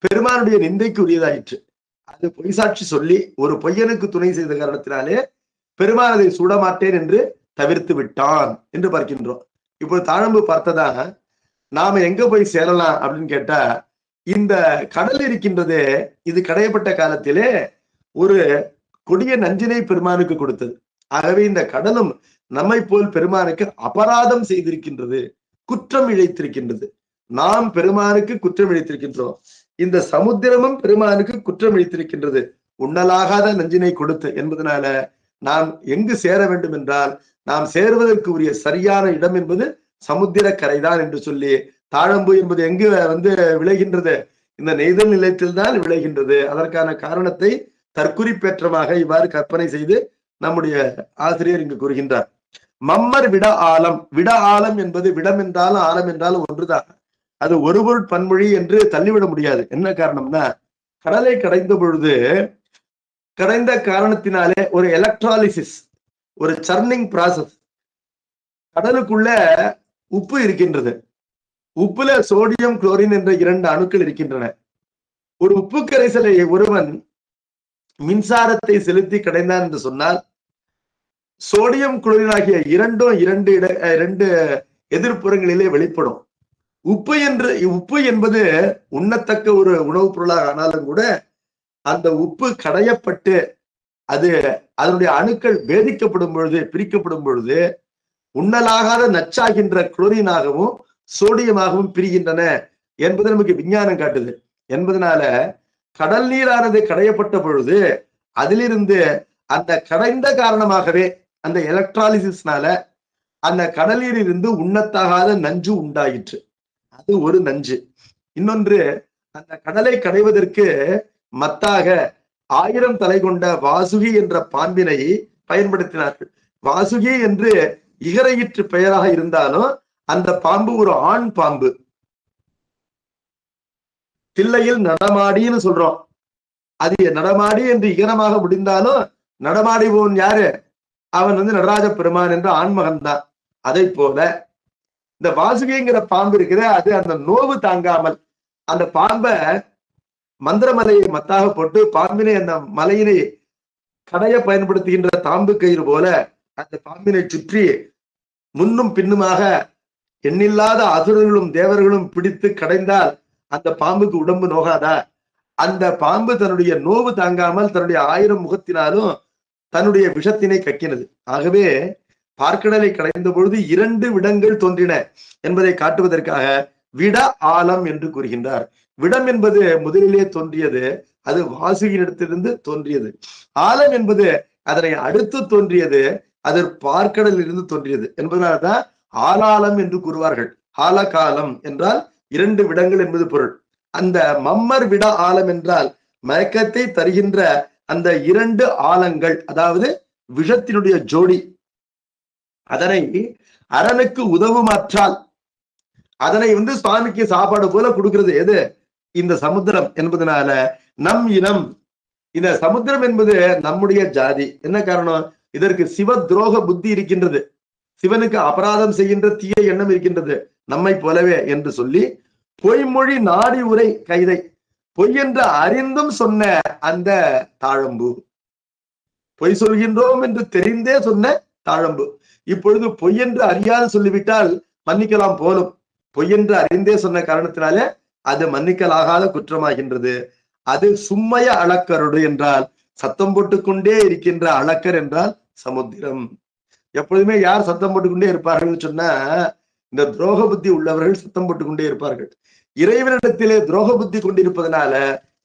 பெருமானுடைய நிந்தைக்கு உரியதாயிற்று. அது பொய் சாட்சி சொல்லி ஒரு பொய்யனுக்கு துணை செய்த காரணத்தினாலே பெருமான் அதை சுடமாட்டேன் என்று தவிர்த்து விட்டான் என்று பார்க்கின்றோம். இப்போது தாழம்பு பார்த்ததாக நாம எங்க போய் சேரலாம் அப்படின்னு கேட்டா, இந்த கடல் இருக்கின்றதே இது கடையப்பட்ட காலத்திலே ஒரு கொடிய நஞ்சினை பெருமானுக்கு கொடுத்தது. ஆகவே இந்த கடலும் நம்மை போல் பெருமானுக்கு அபராதம் செய்திருக்கின்றது, குற்றம் இழைத்திருக்கின்றது. நாம் பெருமானுக்கு குற்றம் இழைத்திருக்கின்றோம். இந்த சமுத்திரமும் பெருமானுக்கு குற்றம் இழைத்திருக்கின்றது, உண்ணலாகாத நஞ்சினை கொடுத்து என்பதனால நாம் எங்கு சேர வேண்டும் என்றால், நாம் சேருவதற்கு உரிய சரியான இடம் என்பது சமுத்திர கரைதான் என்று சொல்லி, தாழம்பு என்பது எங்கு விளைகின்றது? இந்த நெய்தல் நிலையத்தில்தான் விளைகின்றது. அதற்கான காரணத்தை தற்குறிப்பேற்றமாக இவ்வாறு கற்பனை செய்து நம்முடைய ஆசிரியர் இங்கு கூறுகின்றார். மம்மர் விட ஆலம். விட ஆலம் என்பது விடம் என்றாலும் ஆலம் என்றாலும் ஒன்றுதான். அது ஒரு பொருட் பன்மொழி என்று தள்ளிவிட முடியாது. என்ன காரணம்னா, கடலை கடைந்த பொழுது கடைந்த காரணத்தினாலே ஒரு எலக்ட்ராலிசிஸ், ஒரு சர்னிங் ப்ராசஸ். கடலுக்குள்ள உப்பு இருக்கின்றது. உப்புல சோடியம் குளோரின் என்ற 2 அணுக்கள் இருக்கின்றன. ஒரு உப்பு கரைசலை ஒருவன் மின்சாரத்தை செலுத்தி கடைந்தான் என்று சொன்னால், சோடியம் குளோரின் ஆகிய இரண்டு எதிர்ப்புறங்களிலே வெளிப்படும். உப்பு என்பது உண்ணத்தக்க ஒரு உணவுப் பொருளாக ஆனாலும் கூட அந்த உப்பு கடையப்பட்டு அது அதனுடைய அணுக்கள் வேதிக்கப்படும் பொழுது, பிரிக்கப்படும் பொழுது உண்ணலாகாத நச்சாகின்ற குளோரினாகவும் சோடியமாகவும் பிரிகின்றன என்பது நமக்கு விஞ்ஞானம் காட்டுது. என்பதனால கடல் நீரானது கடையப்பட்ட பொழுது அதிலிருந்து அந்த கடைந்த காரணமாகவே அந்த எலக்ட்ராலிசிஸ்னால அந்த கடலில் இருந்து உண்ணத்தாகாத நஞ்சு உண்டாயிற்று. அது ஒரு நஞ்சு. இன்னொன்று, அந்த கடலை கடைவதற்கு மத்தாக 1000 தலை கொண்ட வாசுகி என்ற பாம்பினை பயன்படுத்தினார்கள். வாசுகி என்று இகரையிற்று பெயராக இருந்தாலும் அந்த பாம்பு ஒரு ஆண் பாம்பு. தில்லையில் நடமாடின்னு சொல்றோம். அது நடமாடி என்று இகரமாக முடிந்தாலும் நடமாடிவோன் யாரு? அவன் நடராஜ பெருமான் என்ற ஆண்மகன் தான். அதை போல இந்த வாசுகிங்கிற பாம்பு இருக்கிற, அது அந்த நோவு தாங்காமல் அந்த பாம்பை மந்திரமலையை மத்தாக போட்டு பாம்பினை அந்த மலையினை கடைய பயன்படுத்துகின்ற தாம்பு கயிறு போல அந்த பாம்பினை சுற்றி முன்னும் பின்னுமாக எண்ணில்லாத அசுரர்களும் தேவர்களும் பிடித்து கடைந்தால் அந்த பாம்புக்கு உடம்பு நோகாதா? அந்த பாம்பு தன்னுடைய நோவு தாங்காமல் தன்னுடைய 1000 முகத்தினாலும் தன்னுடைய விஷத்தினை கக்கினது. ஆகவே பார்க்கடலை கடைந்த பொழுது 2 விடங்கள் தோன்றின என்பதை காட்டுவதற்காக விட ஆலம் என்று கூறுகின்றார். விடம் என்பது முதலிலே தோன்றியது, அது வாசுகியிடத்திலிருந்து தோன்றியது. ஆலம் என்பது அதனை அடுத்து தோன்றியது, அது பார்க்கடலில் இருந்து தோன்றியது என்பதனால்தான் ஆலாலம் என்று கூறுவார்கள். ஆலகாலம் என்றால் 2 விடங்கள் என்பது பொருள். அந்த மம்மர் விட ஆலம் என்றால் மயக்கத்தை தருகின்ற அந்த 2 ஆலங்கள், அதாவது விஷத்தினுடைய ஜோடி. அதனை அரணுக்கு உதவுமாற்றால் அதனை சுவாமிக்கு சாப்பாடு போல கொடுக்கிறது எது? இந்த சமுத்திரம் என்பதனால நம் இனம். இந்த சமுத்திரம் என்பது நம்முடைய ஜாதி. என்ன காரணம்? இதற்கு சிவ துரோக புத்தி இருக்கின்றது, சிவனுக்கு அபராதம் செய்கின்ற தீய எண்ணம் இருக்கின்றது, நம்மை போலவே என்று சொல்லி பொய்மொழி நாடி உரை கைதை. பொய் என்று அறிந்தும் சொன்ன அந்த தாழம்பு, பொய் சொல்கின்றோம் என்று தெரிந்தே சொன்ன தாழம்பு. இப்பொழுது பொய் என்று அறியாது சொல்லிவிட்டால் மன்னிக்கலாம் போலும். பொய் என்று அறிந்தே சொன்ன காரணத்தினாலே அது மன்னிக்கலாகாத குற்றமாகின்றது. அது சும்மைய அளக்கருடு என்றால் சத்தம் போட்டுக்கொண்டே இருக்கின்ற அளக்கர் என்றால் சமுத்திரம். எப்பொழுதுமே யார் சத்தம் போட்டுக்கொண்டே இருப்பார்கள் சொன்னா, இந்த துரோக புத்தி உள்ளவர்கள் சத்தம் போட்டுக்கொண்டே இருப்பார்கள். இறைவனிடத்திலே துரோக புத்தி கொண்டிருப்பதனால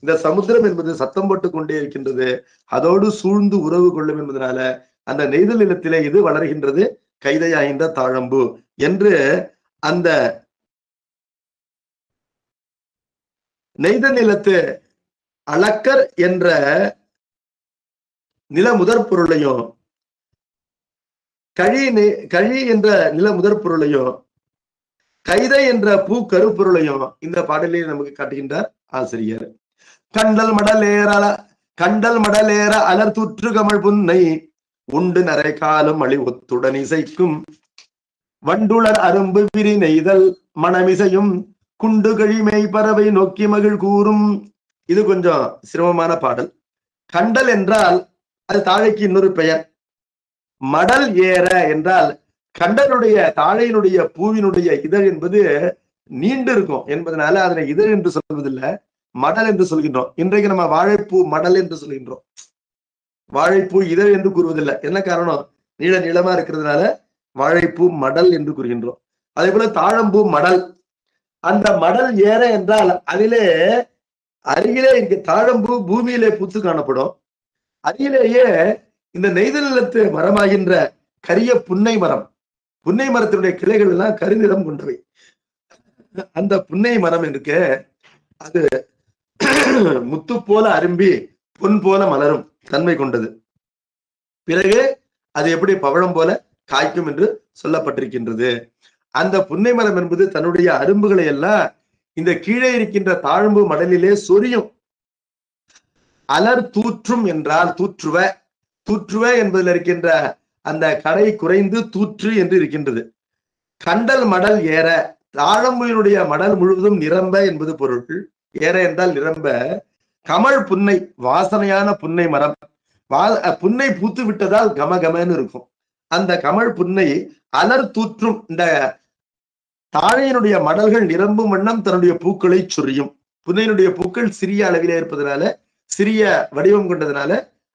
இந்த சமுத்திரம் என்பது சத்தம் போட்டுக் கொண்டே இருக்கின்றது, அதோடு சூழ்ந்து உறவு கொள்ளும் என்பதனால அந்த நெய்தல் நிலத்திலே இது வளர்கின்றது, கைதையாகின்ற தாழம்பு என்று அந்த நெய்தல் நிலத்து அளக்கர் என்ற நில முதற் பொருளையும் கழி என்ற நில முதற் பொருளையும் கைதை என்ற பூ கருப்பொருளையும் இந்த பாடலில் நமக்கு காட்டுகின்றார் ஆசிரியர். கண்டல் மடலேற அலர் துற்று கமல் புன்னை உண்டு நரை காலம் அழி ஒத்துடன் இசைக்கும் வண்டுளர் அரும்பு விரி நெய்தல் மணமிசையும் குண்டு கழிமை பறவை நோக்கி மகிழ் கூறும். இது கொஞ்சம் சிரமமான பாடல். கண்டல் என்றால் அது தாழைக்கு இன்னொரு பெயர். மடல் ஏற என்றால் கண்டனுடைய தாழையினுடைய பூவினுடைய இதழ் என்பது நீண்டு இருக்கும் என்பதனால அதனை இதழ் என்று சொல்வதில்லை, மடல் என்று சொல்கின்றோம். இன்றைக்கு நம்ம வாழைப்பூ மடல் என்று சொல்கின்றோம், வாழைப்பூ இதழ் என்று கூறுவதில்லை. என்ன காரணம்? நீளமா இருக்கிறதுனால வாழைப்பூ மடல் என்று கூறுகின்றோம். அதே போல தாழம்பூ மடல். அந்த மடல் ஏற என்றால் அதிலே அருகிலே இங்கு தாழம்பூ பூமியிலே பூத்து காணப்படும். அருகிலேயே இந்த நெய்தல் நிலத்து மரமாகின்ற கரிய புன்னை மரம், புன்னை மரத்தினுடைய கிளைகள் எல்லாம் கருநிறம் கொண்டவை. அந்த புன்னை மரம் இருக்கு, அது முத்து போல அரும்பி பொன் போல மலரும் தன்மை கொண்டது. பிறகு அது எப்படி பவழம் போல காய்க்கும் என்று சொல்லப்பட்டிருக்கின்றது. அந்த புன்னை மரம் என்பது தன்னுடைய அரும்புகளை எல்லாம் இந்த கீழே இருக்கின்ற தாழ்ம்பு மடலிலே சொரியும். அலர் தூற்றும் என்றால் தூற்றுவ, தூற்றுவ என்பதில் இருக்கின்ற அந்த கடை குறைந்து தூற்று என்று இருக்கின்றது. கண்டல் மடல் ஏற, தாழம்புயினுடைய மடல் முழுவதும் நிரம்ப என்பது பொருள். ஏற என்றால் நிரம்ப. கமல் புன்னை, வாசனையான புன்னை மரம், புன்னை பூத்து விட்டதால் கமகமன்னு இருக்கும். அந்த கமல் புன்னை அலர் தூற்றும், இந்த தாழையினுடைய மடல்கள் நிரம்பும் வண்ணம் தன்னுடைய பூக்களை சொரியும். புன்னையினுடைய பூக்கள் சிறிய அளவிலே இருப்பதனால, சிறிய வடிவம் கொண்டதுனால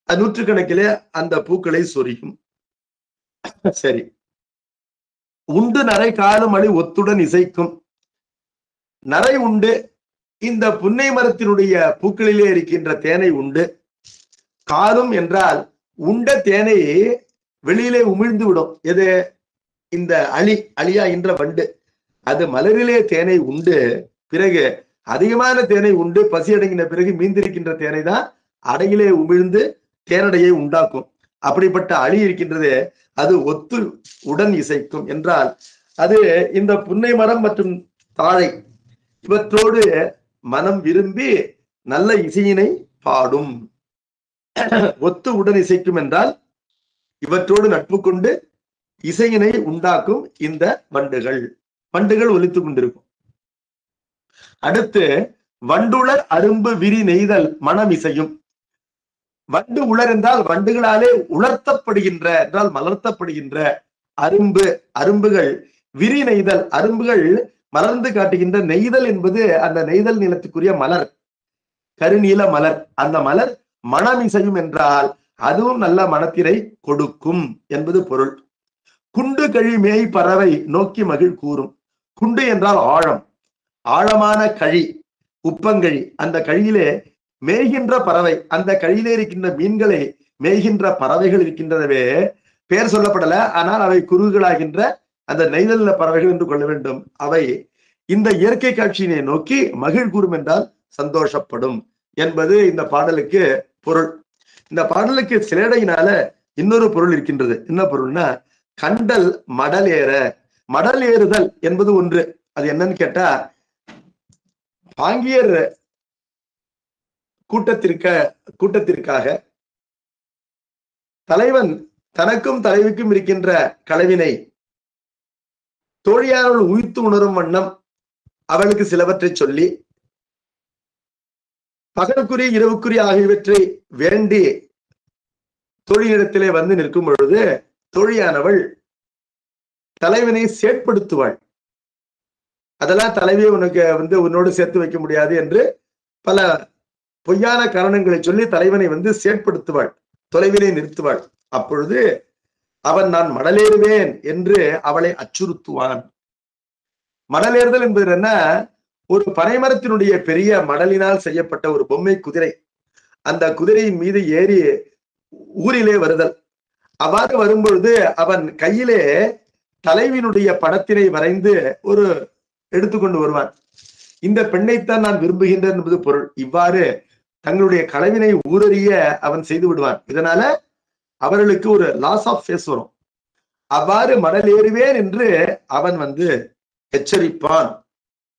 நூற்றுக்கணக்கிலே அந்த பூக்களை சொரியும். சரி. உண்டு நரை காலும் அழி ஒத்துடன் இசைக்கும். நரை உண்டு, இந்த புன்னை மரத்தினுடைய பூக்களிலே இருக்கின்ற தேனை உண்டு. காலும் என்றால் உண்ட தேனை வெளியிலே உமிழ்ந்து விடும். எது? இந்த அழியா என்ற வண்டு அது மலரிலே தேனை உண்டு, பிறகு அதிகமான தேனை உண்டு பசி அடங்கின பிறகு மீந்திருக்கின்ற தேனை தான் அடையிலே உமிழ்ந்து தேனடையை உண்டாக்கும். அப்படிப்பட்ட அழி இருக்கின்றது, அது ஒத்து உடன் இசைக்கும் என்றால் அது இந்த புன்னை மரம் மற்றும் தாழை இவற்றோடு மனம் விரும்பி நல்ல இசையினை பாடும். ஒத்து உடன் இசைக்கும் என்றால் இவற்றோடு நட்பு கொண்டு இசையினை உண்டாக்கும் இந்த வண்டுகள் ஒலித்துக் கொண்டிருக்கும். அடுத்து வண்டுளர் அரும்பு விரி நெய்தல் மனம் இசையும். வண்டு உலர் என்றால் வண்டுகளாலே உலர்த்தப்படுகின்ற என்றால் மலர்த்தப்படுகின்ற அரும்புகள் விரி நெய்தல், அரும்புகள் மலர்ந்து காட்டுகின்ற நெய்தல் என்பது அந்த நெய்தல் நிலத்துக்குரிய மலர், கருநீல மலர். அந்த மலர் மனம் இசையும் என்றால் அதுவும் நல்ல மனத்தினை கொடுக்கும் என்பது பொருள். குண்டு கழி மேய் பறவை நோக்கி மகிழ் கூறும். குண்டு என்றால் ஆழம், ஆழமான கழி, உப்பங்கழி. அந்த கழியிலே மேய்கின்ற பறவை, அந்த கழியிலே இருக்கின்ற மீன்களை மேய்கின்ற பறவைகள் இருக்கின்றனவே, பெயர் சொல்லப்படல, ஆனால் அவை குருகளாகின்ற அந்த நெய்தல் பறவைகள் என்று கொள்ள வேண்டும். அவை இந்த இயற்கை காட்சியினை நோக்கி மகிழ் கூறும் என்றால் சந்தோஷப்படும் என்பது இந்த பாடலுக்கு பொருள். இந்த பாடலுக்கு சிலேடையினால இன்னொரு பொருள் இருக்கின்றது. என்ன பொருள்னா, கண்டல் மடல் ஏற. மடல் ஏறுதல் என்பது ஒன்று. அது என்னன்னு கேட்டா, பாங்கியர் கூட்டத்திற்காக தலைவன் தனக்கும் தலைவிக்கும் இருக்கின்ற களவினை தோழியாரோடு உயிர்த்து உணரும் வண்ணம் அவளுக்கு சிலவற்றை சொல்லி, பகலுக்குரிய இரவுக்குரிய ஆகியவற்றை வேண்டி தோழியிடத்திலே வந்து நிற்கும் பொழுது தோழியானவள் தலைவனை செயற்படுத்துவாள். அதெல்லாம் தலைவியை உனக்கு உன்னோடு சேர்த்து வைக்க முடியாது என்று பல பொய்யான காரணங்களை சொல்லி தலைவனை செயற்படுத்துவாள், தொலைவிலே நிறுத்துவாள். அப்பொழுது அவன் நான் மடலேறுவேன் என்று அவளை அச்சுறுத்துவான். மடலேறுதல் என்பது என்ன? ஒரு பனைமரத்தினுடைய பெரிய மடலினால் செய்யப்பட்ட ஒரு பொம்மை குதிரை, அந்த குதிரையின் மீது ஏறி ஊரிலே வருதல். அவ்வாறு வரும்பொழுது அவன் கையிலே தலைவினுடைய படத்தினை வரைந்து ஒரு எடுத்துக்கொண்டு வருவான். இந்த பெண்ணைத்தான் நான் விரும்புகின்றேன் என்பது பொருள். இவ்வாறு தங்களுடைய களவினை ஊரறிய அவன் செய்து விடுவான். இதனால அவர்களுக்கு ஒரு லாஸ் ஆஃப் ஃபேஸ் வரும். அவ்வாறு மடலேறுவேன் என்று அவன் எச்சரிப்பான்.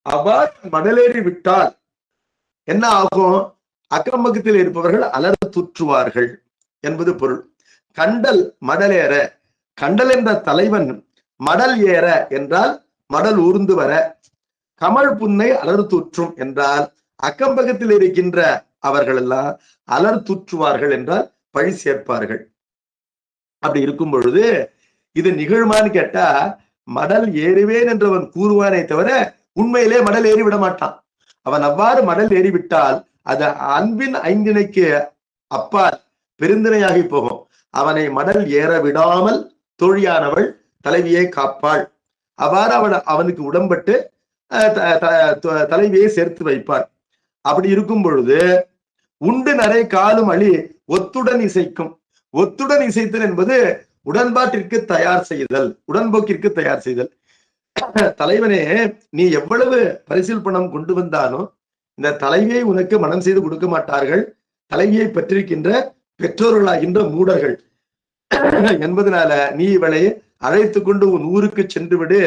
அவ்வாறு மடலேறி விட்டால் என்ன ஆகும்? அக்கம் பக்கத்தில் இருப்பவர்கள் அலர் தூற்றுவார்கள் என்பது பொருள். கண்டல் மடலேற, கண்டல் என்ற தலைவன் மடல் ஏற என்றால் மடல் ஊர்ந்து வர, கமல் புன்னை அலர்தூற்றும் என்றால் அக்கம்பக்கத்தில் இருக்கின்ற அவர்கள் எல்லாம் அலர்தூற்றுவார்கள் என்றால் பழி சேர்ப்பார்கள். அப்படி இருக்கும் பொழுது இது நிகழுமான்னு கேட்டா, மடல் ஏறுவேன் என்றவன் கூறுவானே தவிர உண்மையிலே மடல் ஏறி விட மாட்டான். அவன் அவ்வாறு மடல் ஏறிவிட்டால் அது அன்பின் ஐந்திணைக்கு அப்பால் பெருந்திணையாகி போகும். அவனை மடல் ஏற விடாமல் தோழியானவள் தலைவியை காப்பாள். அவ்வாறு அவனுக்கு உடம்பட்டு தலைவியை சேர்த்து வைப்பாள். அப்படி இருக்கும் பொழுது உண்டு நரை காலும் அழி ஒத்துடன் இசைக்கும். ஒத்துடன் இசைத்தல் என்பது உடன்பாட்டிற்கு தயார் செய்தல், உடன்போக்கிற்கு தயார் செய்தல். தலைவனே, நீ எவ்வளவு பரிசில் பணம் கொண்டு வந்தாலும் இந்த தலைவியை உனக்கு மனம் செய்து கொடுக்க மாட்டார்கள். தலைவியை பெற்றிருக்கின்ற பெற்றோர்களாகின்ற மூடர்கள் என்பதனால நீ இவளை அழைத்து கொண்டு உன் ஊருக்கு சென்று விடு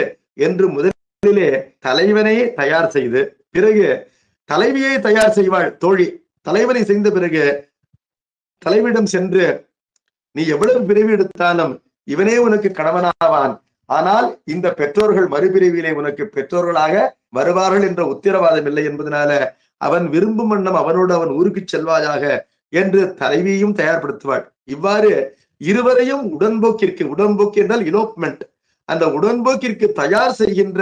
என்று முதலிலே தலைவனை தயார் செய்து, பிறகு தலைவியை தயார் செய்வாள் தோழி. தலைவனை செய்த பிறகு தலைவியிடம் சென்று, நீ எவ்வளவு பிறவி எடுத்தாலும் இவனே உனக்கு கணவனாவான், ஆனால் இந்த பெற்றோர்கள் மறுபிறவியிலே உனக்கு பெற்றோர்களாக வருவார்கள் என்ற உத்தரவாதம் இல்லை என்பதனால அவன் விரும்பும் வண்ணம் அவனோடு அவன் ஊருக்கு செல்வாயாக என்று தலைவியையும் தயார்படுத்துவாள். இவ்வாறு இருவரையும் உடன்போக்கிற்கு, உடன்போக்கு என்றால் இலோப்மெண்ட், அந்த உடன்போக்கிற்கு தயார் செய்கின்ற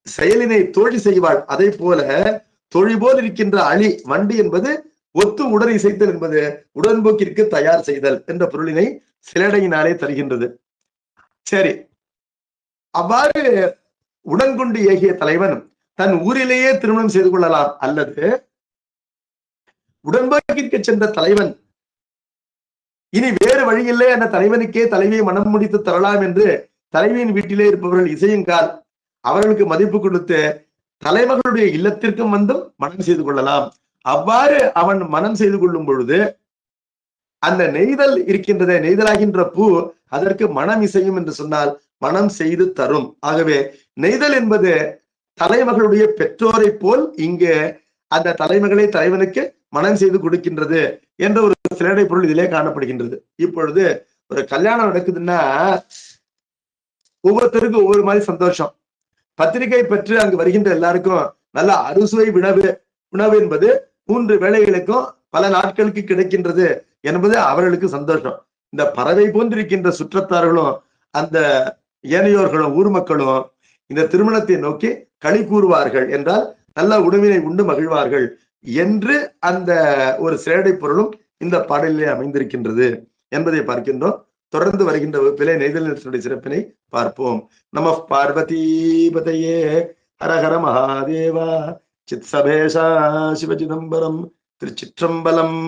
செயலினை தோழி செய்வாள். அதே போல தோழி போல் இருக்கின்ற அழி வண்டி என்பது ஒத்து உடன் இசைத்தல் என்பது உடன்போக்கிற்கு தயார் செய்தல் என்ற பொருளினை சிலடையினாலே தருகின்றது. சரி, அவ்வாறு உடன்கொண்டு ஏகிய தலைவன் தன் ஊரிலேயே திருமணம் செய்து கொள்ளலாம், அல்லது உடன்போக்கிற்கு சென்ற தலைவன் இனி வேறு வழியில்லை அந்த தலைவனுக்கே தலைவியை மனம் முடித்து தரலாம் என்று தலைவியின் வீட்டிலே இருப்பவர்கள் இசையுங்கால் அவர்களுக்கு மதிப்பு கொடுத்து தலைவர்களுடைய இல்லத்திற்கும் வந்தும் மனம் செய்து கொள்ளலாம். அவ்வாறு அவன் மனம் செய்து கொள்ளும் பொழுது அந்த நெய்தல் இருக்கின்றதே, நெய்தலாகின்ற பூ அதற்கு மனம் இசையும் என்று சொன்னால் மனம் செய்து தரும். ஆகவே நெய்தல் என்பது தலைமகளுடைய பெற்றோரை போல் இங்கு அந்த தலைமகளை தலைவனுக்கு மனம் செய்து கொடுக்கின்றது என்ற ஒரு சிலடை பொருள் இதிலே காணப்படுகின்றது. இப்பொழுது ஒரு கல்யாணம் நடக்குதுன்னா ஒவ்வொருத்தருக்கும் ஒவ்வொரு மாதிரி சந்தோஷம். பத்திரிகை பெற்று அங்கு வருகின்ற எல்லாருக்கும் நல்ல அறுசுவை உணவு என்பது 3 வேளைகளுக்கும் பல நாட்களுக்கு கிடைக்கின்றது என்பது அவர்களுக்கு சந்தோஷம். இந்த பறவை போன்றிருக்கின்ற சுற்றத்தார்களும் அந்த ஏனையோர்களும் ஊர் மக்களும் இந்த திருமணத்தை நோக்கி களி கூறுவார்கள் என்றால் நல்ல உணவினை உண்டு மகிழ்வார்கள் என்று அந்த ஒரு சிலேடை பொருளும் இந்த பாடலிலே அமைந்திருக்கின்றது என்பதை பார்க்கின்றோம். தொடர்ந்து வருகின்ற வகுப்பிலே நெய்தல் நிலத்தினுடைய சிறப்பினை பார்ப்போம். நம பார்வதி பதையே, ஹரஹர மகாதேவா, சித் சபேஷா சிவ சிதம்பரம், திருச்சிற்றம்பலம்.